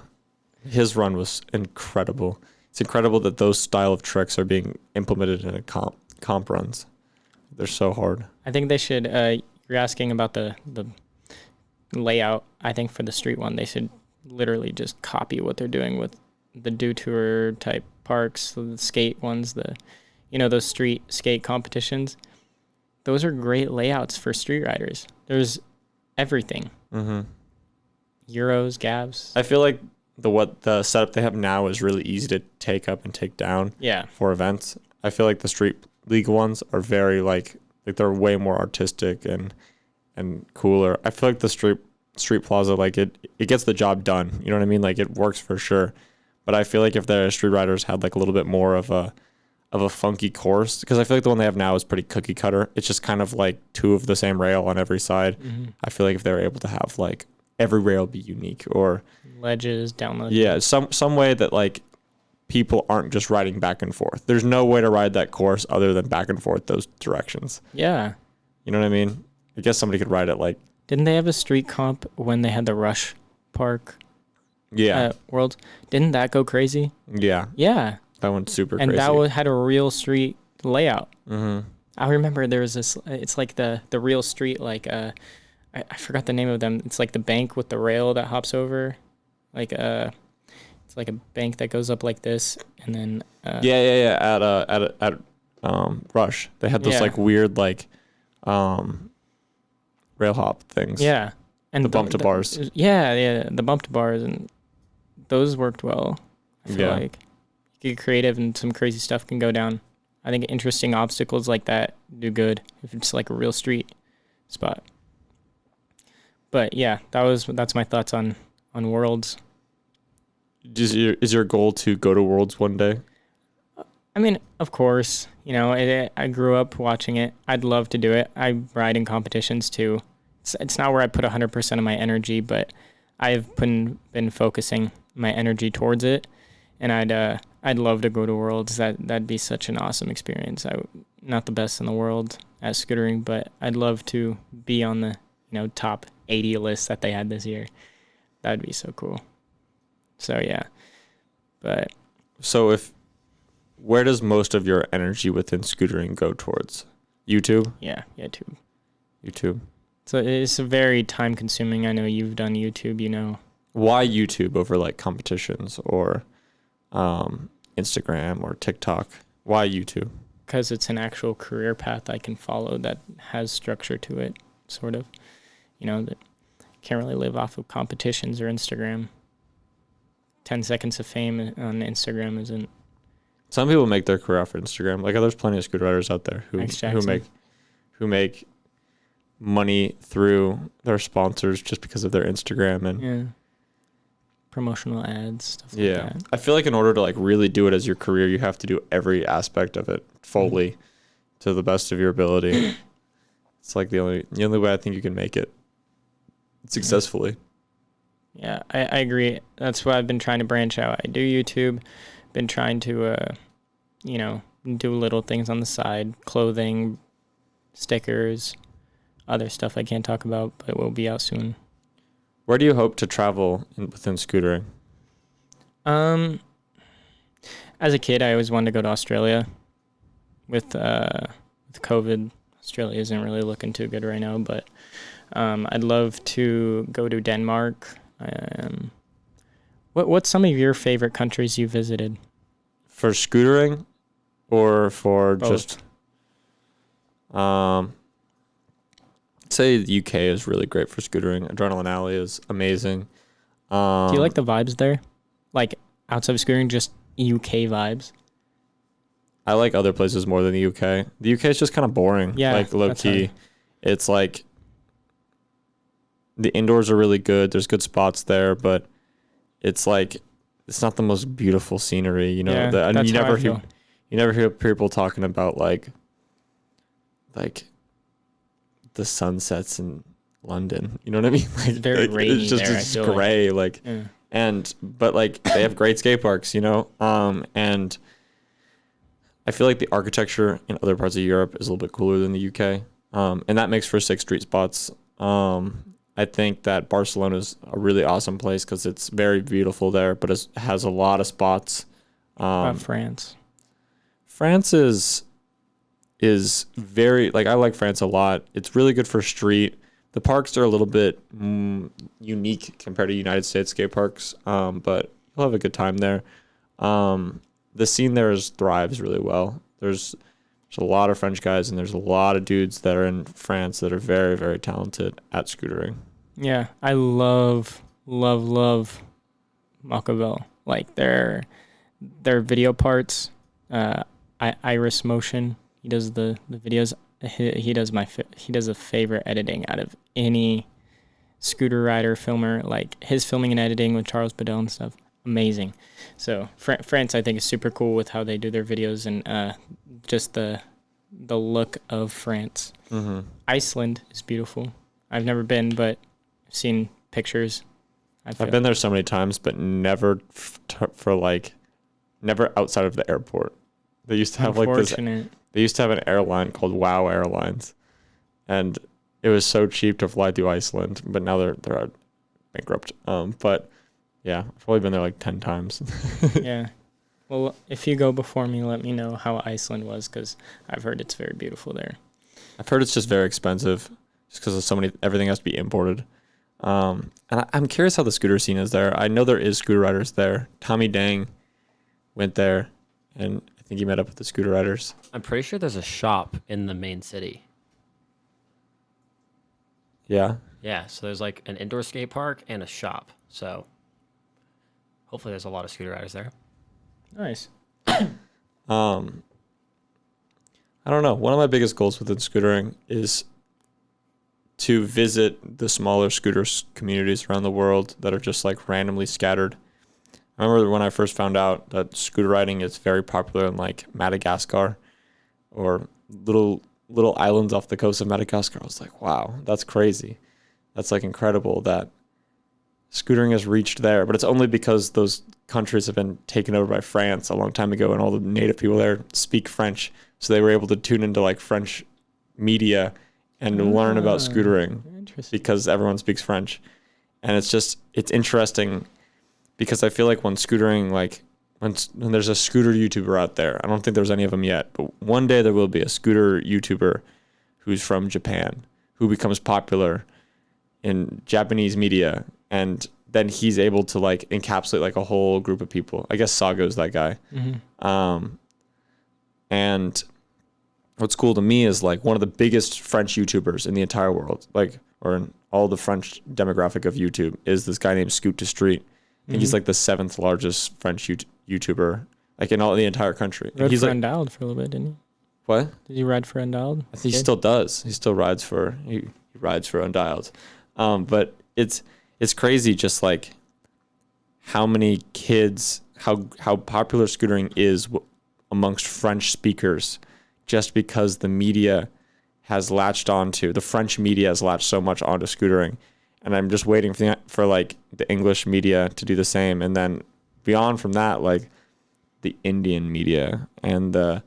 his run was incredible. It's incredible that those style of tricks are being implemented in comp runs. They're so hard. I think they should. You're asking about the layout. I think for the street one, they should literally just copy what they're doing with the do tour type parks, the skate ones, those street skate competitions. Those are great layouts for street riders. There's everything. Euros, Gavs. I feel like the setup they have now is really easy to take up and take down. Yeah. For events, I feel like the street league ones are very like they're way more artistic and cooler. I feel like the street plaza, like it gets the job done. You know what I mean? Like it works for sure. But I feel like if the street riders had like a little bit more of a funky course, because I feel like the one they have now is pretty cookie cutter. It's just kind of like two of the same rail on every side. I feel like if they were able to have like every rail be unique or ledges, down ledges. Yeah, some way that like people aren't just riding back and forth. There's no way to ride that course other than back and forth those directions. Yeah. You know what I mean? I guess somebody could ride it like... Didn't they have a street comp when they had the Rush Park? Yeah. Worlds? Didn't that go crazy? Yeah. Yeah. That went super and crazy. And that had a real street layout. I remember there was this... It's like the real street, like... I forgot the name of them. It's like the bank with the rail that hops over. Like it's like a bank that goes up like this, and then At Rush, they had those like weird like rail hop things. Yeah, and the bump to bars. The bump to bars, and those worked well. I feel like you get creative, and some crazy stuff can go down. I think interesting obstacles like that do good if it's like a real street spot. But yeah, that's my thoughts on Worlds. Is your goal to go to Worlds one day? I mean, of course. I grew up watching it. I'd love to do it. I ride in competitions too. It's not where I put 100% of my energy, but I've been focusing my energy towards it, and I'd love to go to Worlds. That'd be such an awesome experience. I'm not the best in the world at scootering, but I'd love to be on the top 80 list that they had this year. That'd be so cool. So yeah, but so where does most of your energy within scootering go towards? YouTube? Yeah, YouTube. YouTube. So it's a very time consuming. I know you've done YouTube, you know. Why YouTube over like competitions or Instagram or TikTok? Why YouTube? Because it's an actual career path I can follow that has structure to it, sort of. You know, that can't really live off of competitions or Instagram. 10 seconds of fame on Instagram isn't. Some people make their career off of Instagram. Like there's plenty of scooter riders out there who make money through their sponsors just because of their Instagram and Yeah. Promotional ads, stuff like yeah. that. I feel like in order to like really do it as your career, you have to do every aspect of it fully to the best of your ability. It's like the only way I think you can make it successfully. Yeah, I agree. That's why I've been trying to branch out. I do YouTube, been trying to, do little things on the side, clothing, stickers, other stuff I can't talk about, but it will be out soon. Where do you hope to travel within scootering? As a kid, I always wanted to go to Australia. With COVID, Australia isn't really looking too good right now, but I'd love to go to Denmark. What's some of your favorite countries you visited? For scootering or for Both. just say the UK is really great for scootering. Adrenaline Alley is amazing. Do you like the vibes there? Like outside of scootering, just UK vibes? I like other places more than the UK. The UK is just kind of boring. Yeah, like low that's key. It's like the indoors are really good. There's good spots there, but it's like it's not the most beautiful scenery, you know. Yeah, And that's you how I never feel. you never hear people talking about like the sunsets in London. You know what I mean? Like, It's very rainy it's just there, I it's feel like. gray, like Yeah. but like they have great skate parks, you know. And I feel like the architecture in other parts of Europe is a little bit cooler than the UK. And that makes for sick street spots. I think that Barcelona is a really awesome place because it's very beautiful there, but it has a lot of spots. France. France is very, like, I like France a lot. It's really good for street. The parks are a little bit unique compared to United States skate parks, but you'll have a good time there. The scene there thrives really well. There's a lot of French guys, and there's a lot of dudes that are in France that are very, very talented at scootering. Yeah, I love Machiavel. Like their video parts, Iris Motion. He does the videos. He does a favorite editing out of any scooter rider filmer. Like his filming and editing with Charles Bedell and stuff, amazing. So France, I think, is super cool with how they do their videos and just the look of France. Mm-hmm. Iceland is beautiful. I've never been, but I've seen pictures. I've been there so many times, but never never outside of the airport. They used to have like this. They used to have an airline called WOW Airlines, and it was so cheap to fly to Iceland. But now they're bankrupt. But yeah, I've probably been there like 10 times. Yeah. Well, if you go before me, let me know how Iceland was, because I've heard it's very beautiful there. I've heard it's just very expensive, just because of so many. Everything has to be imported. And I'm curious how the scooter scene is there. I know there is scooter riders there. Tommy Dang went there, and I think he met up with the scooter riders. I'm pretty sure there's a shop in the main city. Yeah. Yeah, so there's like an indoor skate park and a shop. So hopefully there's a lot of scooter riders there. Nice. I don't know. One of my biggest goals within scootering is to visit the smaller scooter communities around the world that are just like randomly scattered. I remember when I first found out that scooter riding is very popular in like Madagascar or little islands off the coast of Madagascar. I was like, wow, that's crazy. That's like incredible that scootering has reached there, but it's only because those countries have been taken over by France a long time ago, and all the native people there speak French, so they were able to tune into like French media and learn about scootering because everyone speaks French. And it's interesting because I feel like when scootering, like when there's a scooter YouTuber out there, I don't think there's any of them yet, but one day there will be a scooter YouTuber who's from Japan, who becomes popular in Japanese media, and then he's able to like encapsulate like a whole group of people. I guess Sago's that guy. And what's cool to me is like one of the biggest French YouTubers in the entire world, like, or in all the French demographic of YouTube, is this guy named Scoot to Street. I think he's like the 7th largest French YouTuber, like in all the entire country. Rode He's for like, Undialed for a little bit, didn't he? what? Did he ride for Undialed? I think he still does. He still rides for he rides for Undialed. But it's crazy just like how many kids, how popular scootering is amongst French speakers, just because the media has latched onto, the French media has latched so much onto scootering. And I'm just waiting for like the English media to do the same. And then beyond from that, like the Indian media and the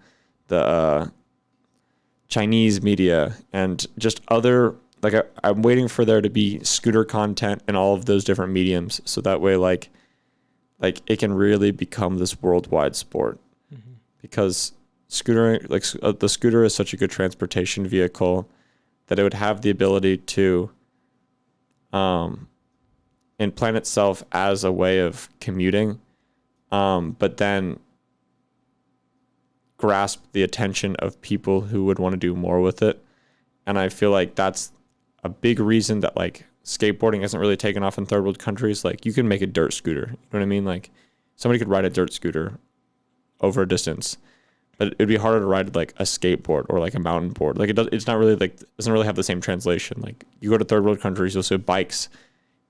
Chinese media and just other, like I'm waiting for there to be scooter content in all of those different mediums. So that way, like it can really become this worldwide sport, because scootering, like the scooter is such a good transportation vehicle that it would have the ability to implant itself as a way of commuting, but then grasp the attention of people who would want to do more with it. And I feel like that's a big reason that like skateboarding hasn't really taken off in third world countries. Like you can make a dirt scooter, you know what I mean? Like somebody could ride a dirt scooter over a distance, but it'd be harder to ride like a skateboard or like a mountain board. Like it's not really like, doesn't really have the same translation. Like you go to third world countries, you'll see bikes,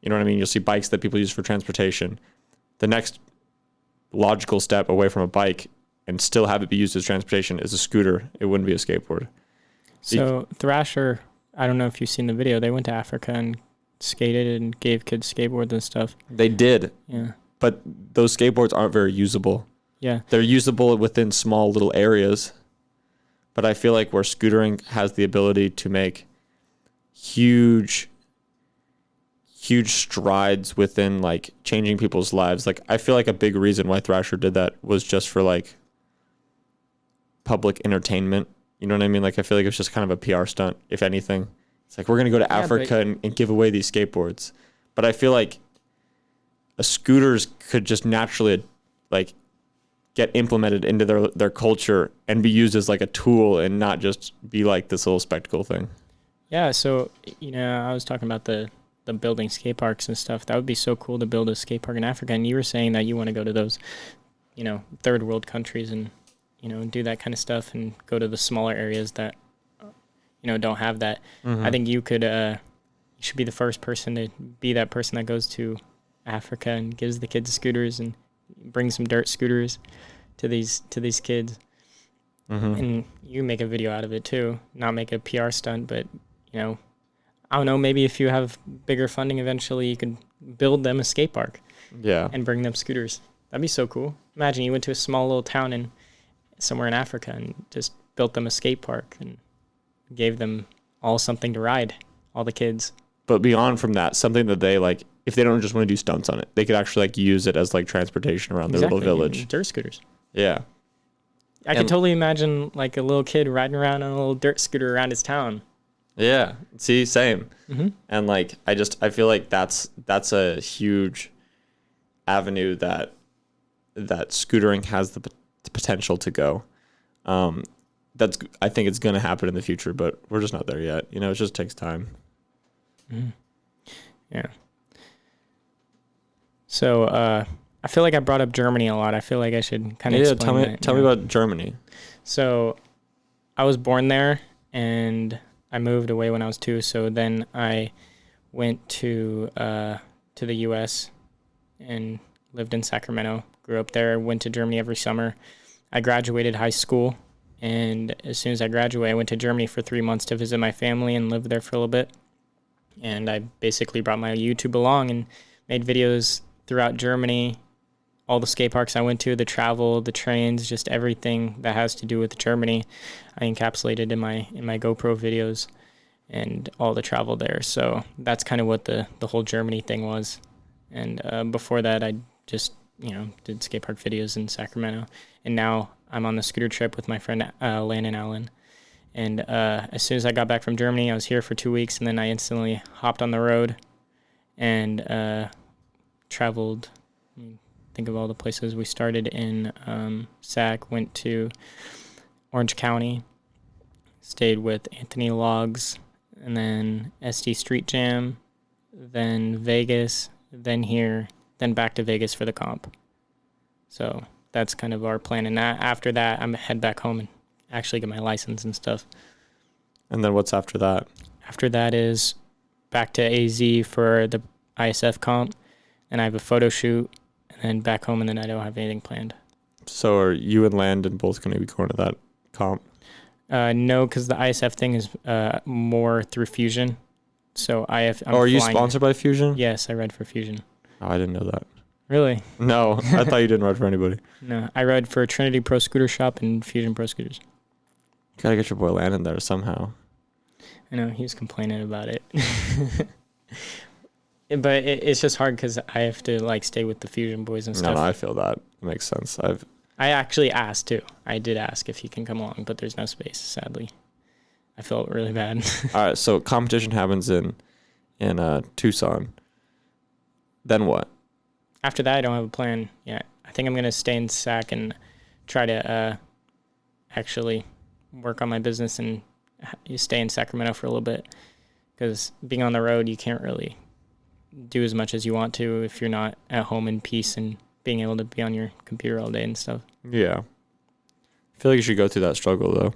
you know what I mean? You'll see bikes that people use for transportation. The next logical step away from a bike and still have it be used as transportation is a scooter. It wouldn't be a skateboard. So Thrasher, I don't know if you've seen the video, they went to Africa and skated and gave kids skateboards and stuff. They did. Yeah. But those skateboards aren't very usable. Yeah. They're usable within small little areas. But I feel like where scootering has the ability to make huge strides within like changing people's lives. Like I feel like a big reason why Thrasher did that was just for like public entertainment. You know what I mean? Like I feel like it's just kind of a PR stunt, if anything. It's like we're gonna go to Africa and give away these skateboards. But I feel like scooters could just naturally like get implemented into their culture and be used as like a tool and not just be like this little spectacle thing. Yeah, so I was talking about the building skate parks and stuff. That would be so cool to build a skate park in Africa. And you were saying that you want to go to those, third world countries and, do that kind of stuff and go to the smaller areas that, don't have that. I think you could, you should be the first person to be that person that goes to Africa and gives the kids scooters and brings some dirt scooters to these kids. And you make a video out of it too, not make a PR stunt, but, I don't know, maybe if you have bigger funding eventually, you could build them a skate park. Yeah. And bring them scooters. That'd be so cool. Imagine you went to a small little town somewhere in Africa and just built them a skate park and gave them all something to ride, all the kids. But beyond from that, something that they like, if they don't just want to do stunts on it, they could actually like use it as like transportation around their little village. Dirt scooters. Yeah. I could totally imagine like a little kid riding around on a little dirt scooter around his town. Yeah. See, same. And like, I feel like that's a huge avenue that scootering has the potential to go. I think it's going to happen in the future, but we're just not there yet. It just takes time. Yeah. So, I feel like I brought up Germany a lot. I feel like I should kind of explain tell me about Germany. So, I was born there and I moved away when I was 2. So then I went to the U.S. and lived in Sacramento. Grew up there. Went to Germany every summer. I graduated high school, and as soon as I graduated, I went to Germany for 3 months to visit my family and lived there for a little bit. And I basically brought my YouTube along and made videos throughout Germany, all the skate parks I went to, the travel, the trains, just everything that has to do with Germany. I encapsulated in my GoPro videos and all the travel there. So that's kind of what the whole Germany thing was. And before that, I just did skate park videos in Sacramento. And now I'm on the scooter trip with my friend Landon Allen. And as soon as I got back from Germany, I was here for 2 weeks, and then I instantly hopped on the road and traveled. Think of all the places. We started in Sac, went to Orange County, stayed with Anthony Logs, and then SD Street Jam, then Vegas, then here, then back to Vegas for the comp. So that's kind of our plan. And after that, I'm head back home and actually get my license and stuff. And then what's after that? After that is back to AZ for the ISF comp, and I have a photo shoot, and then back home, and then I don't have anything planned. So are you and Landon both going to be going to that comp? No, because the ISF thing is more through Fusion. So I'm are you flying. sponsored by Fusion? Yes, I ride for Fusion. Oh, I didn't know that. Really? No, I thought you didn't ride for anybody. No, I ride for Trinity Pro Scooter Shop and Fusion Pro Scooters. Gotta get your boy Landon there somehow. I know, he was complaining about it. But it's just hard because I have to like stay with the Fusion boys and stuff. No, I feel that. It makes sense. I actually asked too. I did ask if he can come along, but there's no space, sadly. I felt really bad. All right, so competition happens in Tucson. Then what? After that, I don't have a plan yet. I think I'm going to stay in Sac and try to actually work on my business and stay in Sacramento for a little bit. Because being on the road, you can't really do as much as you want to if you're not at home in peace and being able to be on your computer all day and stuff. Yeah. I feel like you should go through that struggle, though.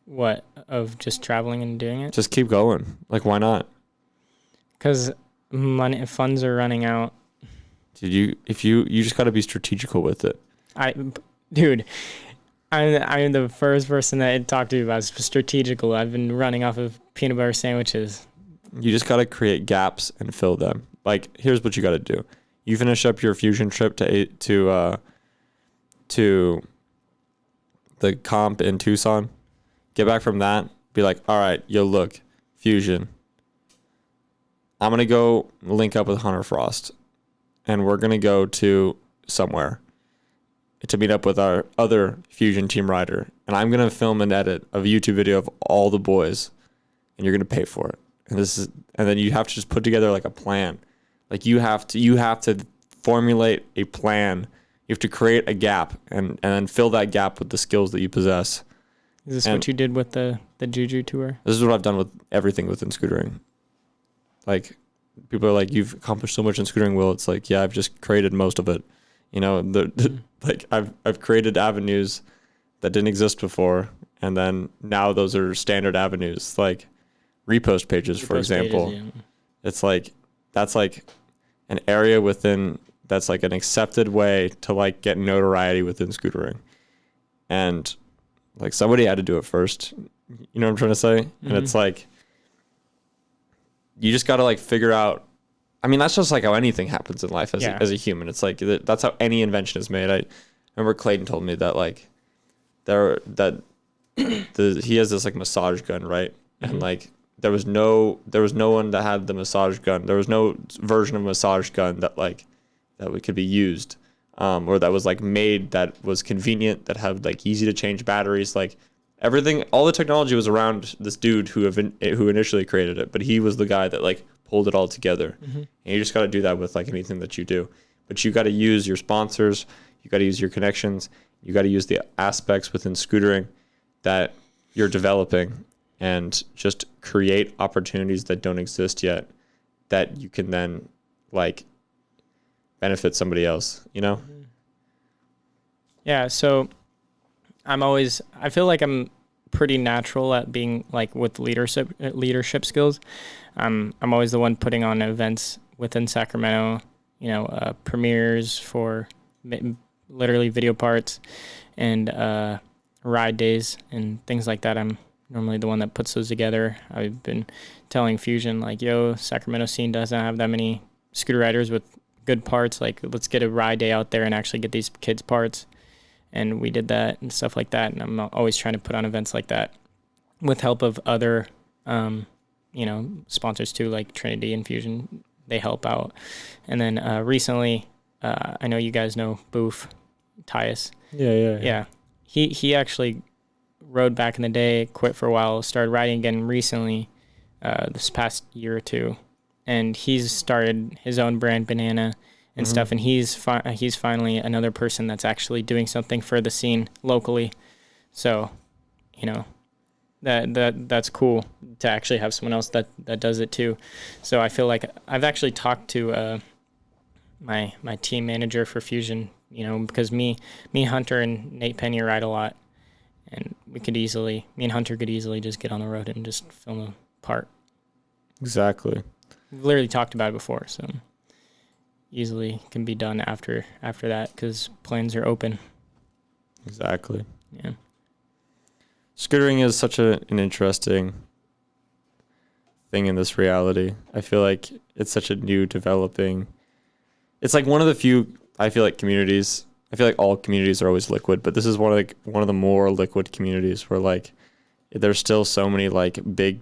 What? Of just traveling and doing it? Just keep going. Like, why not? Because funds are running out. Dude, you just got to be strategical with it. Dude, I'm the first person that I talked to about strategical. I've been running off of peanut butter sandwiches. You just got to create gaps and fill them. Like, here's what you got to do. You finish up your Fusion trip to the comp in Tucson. Get back from that. Be like, all right, yo, look, Fusion. I'm going to go link up with Hunter Frost. And we're going to go to somewhere to meet up with our other Fusion team rider. And I'm going to film and edit a YouTube video of all the boys. And you're going to pay for it. And then you have to just put together like a plan. Like you have to formulate a plan. You have to create a gap and then fill that gap with the skills that you possess. Is this what you did with the Juju tour? This is what I've done with everything within scootering. Like, people are like, you've accomplished so much in scootering, Will. It's like, yeah, I've just created most of it. You know, like I've created avenues that didn't exist before, and then now those are standard avenues, like repost pages, for example. Pages, yeah. It's like, that's like an area within, that's like an accepted way to like get notoriety within scootering. And like somebody had to do it first. You know what I'm trying to say? Mm-hmm. And it's like, you just got to like figure out, I mean, that's just like how anything happens in life as a human. It's like, that's how any invention is made. I remember Clayton told me that like he has this like massage gun, right? Mm-hmm. And like, there was no one that had the massage gun. There was no version of massage gun that could be used, or that was like made, that was convenient, that had like easy to change batteries, like everything. All the technology was around this dude who initially created it, but he was the guy that like pulled it all together. Mm-hmm. And you just got to do that with like anything that you do. But you got to use your sponsors, you got to use your connections, you got to use the aspects within scootering that you're developing, and just create opportunities that don't exist yet that you can then like benefit somebody else, you know? Yeah, so I feel like I'm pretty natural at being like with leadership skills. I'm always the one putting on events within Sacramento, premieres for literally video parts and ride days and things like that. I'm normally the one that puts those together. I've been telling Fusion, like, yo, Sacramento scene doesn't have that many scooter riders with good parts. Like, let's get a ride day out there and actually get these kids parts. And we did that and stuff like that. And I'm always trying to put on events like that with help of other, sponsors too, like Trinity and Fusion. They help out. And then recently, I know you guys know Boof, Tyus. Yeah. He actually rode back in the day, quit for a while, started riding again recently, this past year or two, and he's started his own brand, Banana, and stuff. And he's finally another person that's actually doing something for the scene locally. So, you know, that's cool to actually have someone else that does it too. So I feel like I've actually talked to my team manager for Fusion, you know, because me, Hunter, and Nate Penny ride a lot, and me and Hunter could easily just get on the road and just film a part. Exactly. We've literally talked about it before, so easily can be done after that because plans are open. Exactly. Yeah. Scootering is such an interesting thing in this reality. I feel like it's such a new developing. It's like one of the few, I feel like, communities. I feel like all communities are always liquid, but this is one of the more liquid communities where like there's still so many like big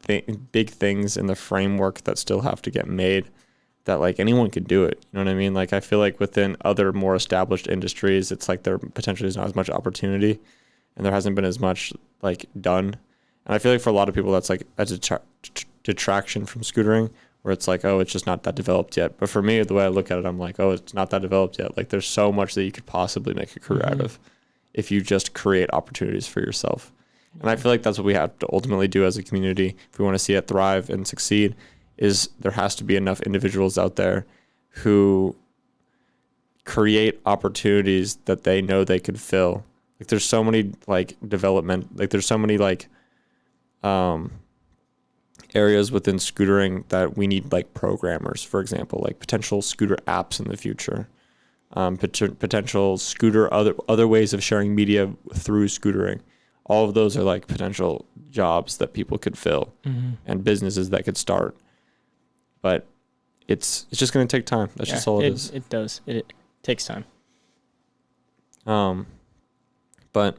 things in the framework that still have to get made that like anyone could do it. You know what I mean? Like I feel like within other more established industries, it's like there potentially is not as much opportunity and there hasn't been as much like done. And I feel like for a lot of people, that's like a detraction from scootering where it's like, oh, it's just not that developed yet. But for me, the way I look at it, I'm like, oh, it's not that developed yet. Like there's so much that you could possibly make a career out of if you just create opportunities for yourself. And I feel like that's what we have to ultimately do as a community if we want to see it thrive and succeed, is there has to be enough individuals out there who create opportunities that they know they could fill. Like there's so many like development, like there's so many like areas within scootering that we need like programmers, for example, like potential scooter apps in the future, potential scooter, other ways of sharing media through scootering. All of those are like potential jobs that people could fill and businesses that could start. But it's just going to take time. That's just all it is. It does. It takes time. But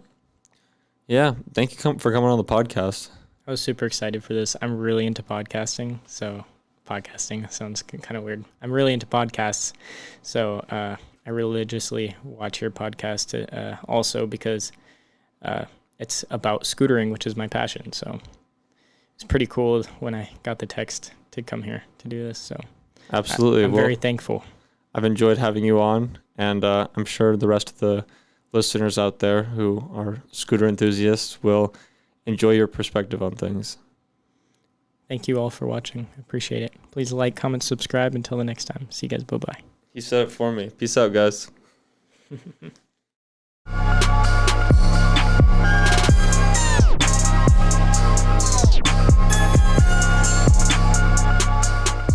yeah, thank you for coming on the podcast. I was super excited for this. I'm really into podcasting. So podcasting sounds kind of weird. I'm really into podcasts. So I religiously watch your podcast also because it's about scootering, which is my passion. So it's pretty cool when I got the text to come here to do this. So absolutely. I'm very thankful. I've enjoyed having you on, and I'm sure the rest of the listeners out there who are scooter enthusiasts will enjoy your perspective on things. Thank you all for watching. I appreciate it. Please like, comment, subscribe. Until the next time. See you guys. Bye-bye. He said it for me. Peace out, guys.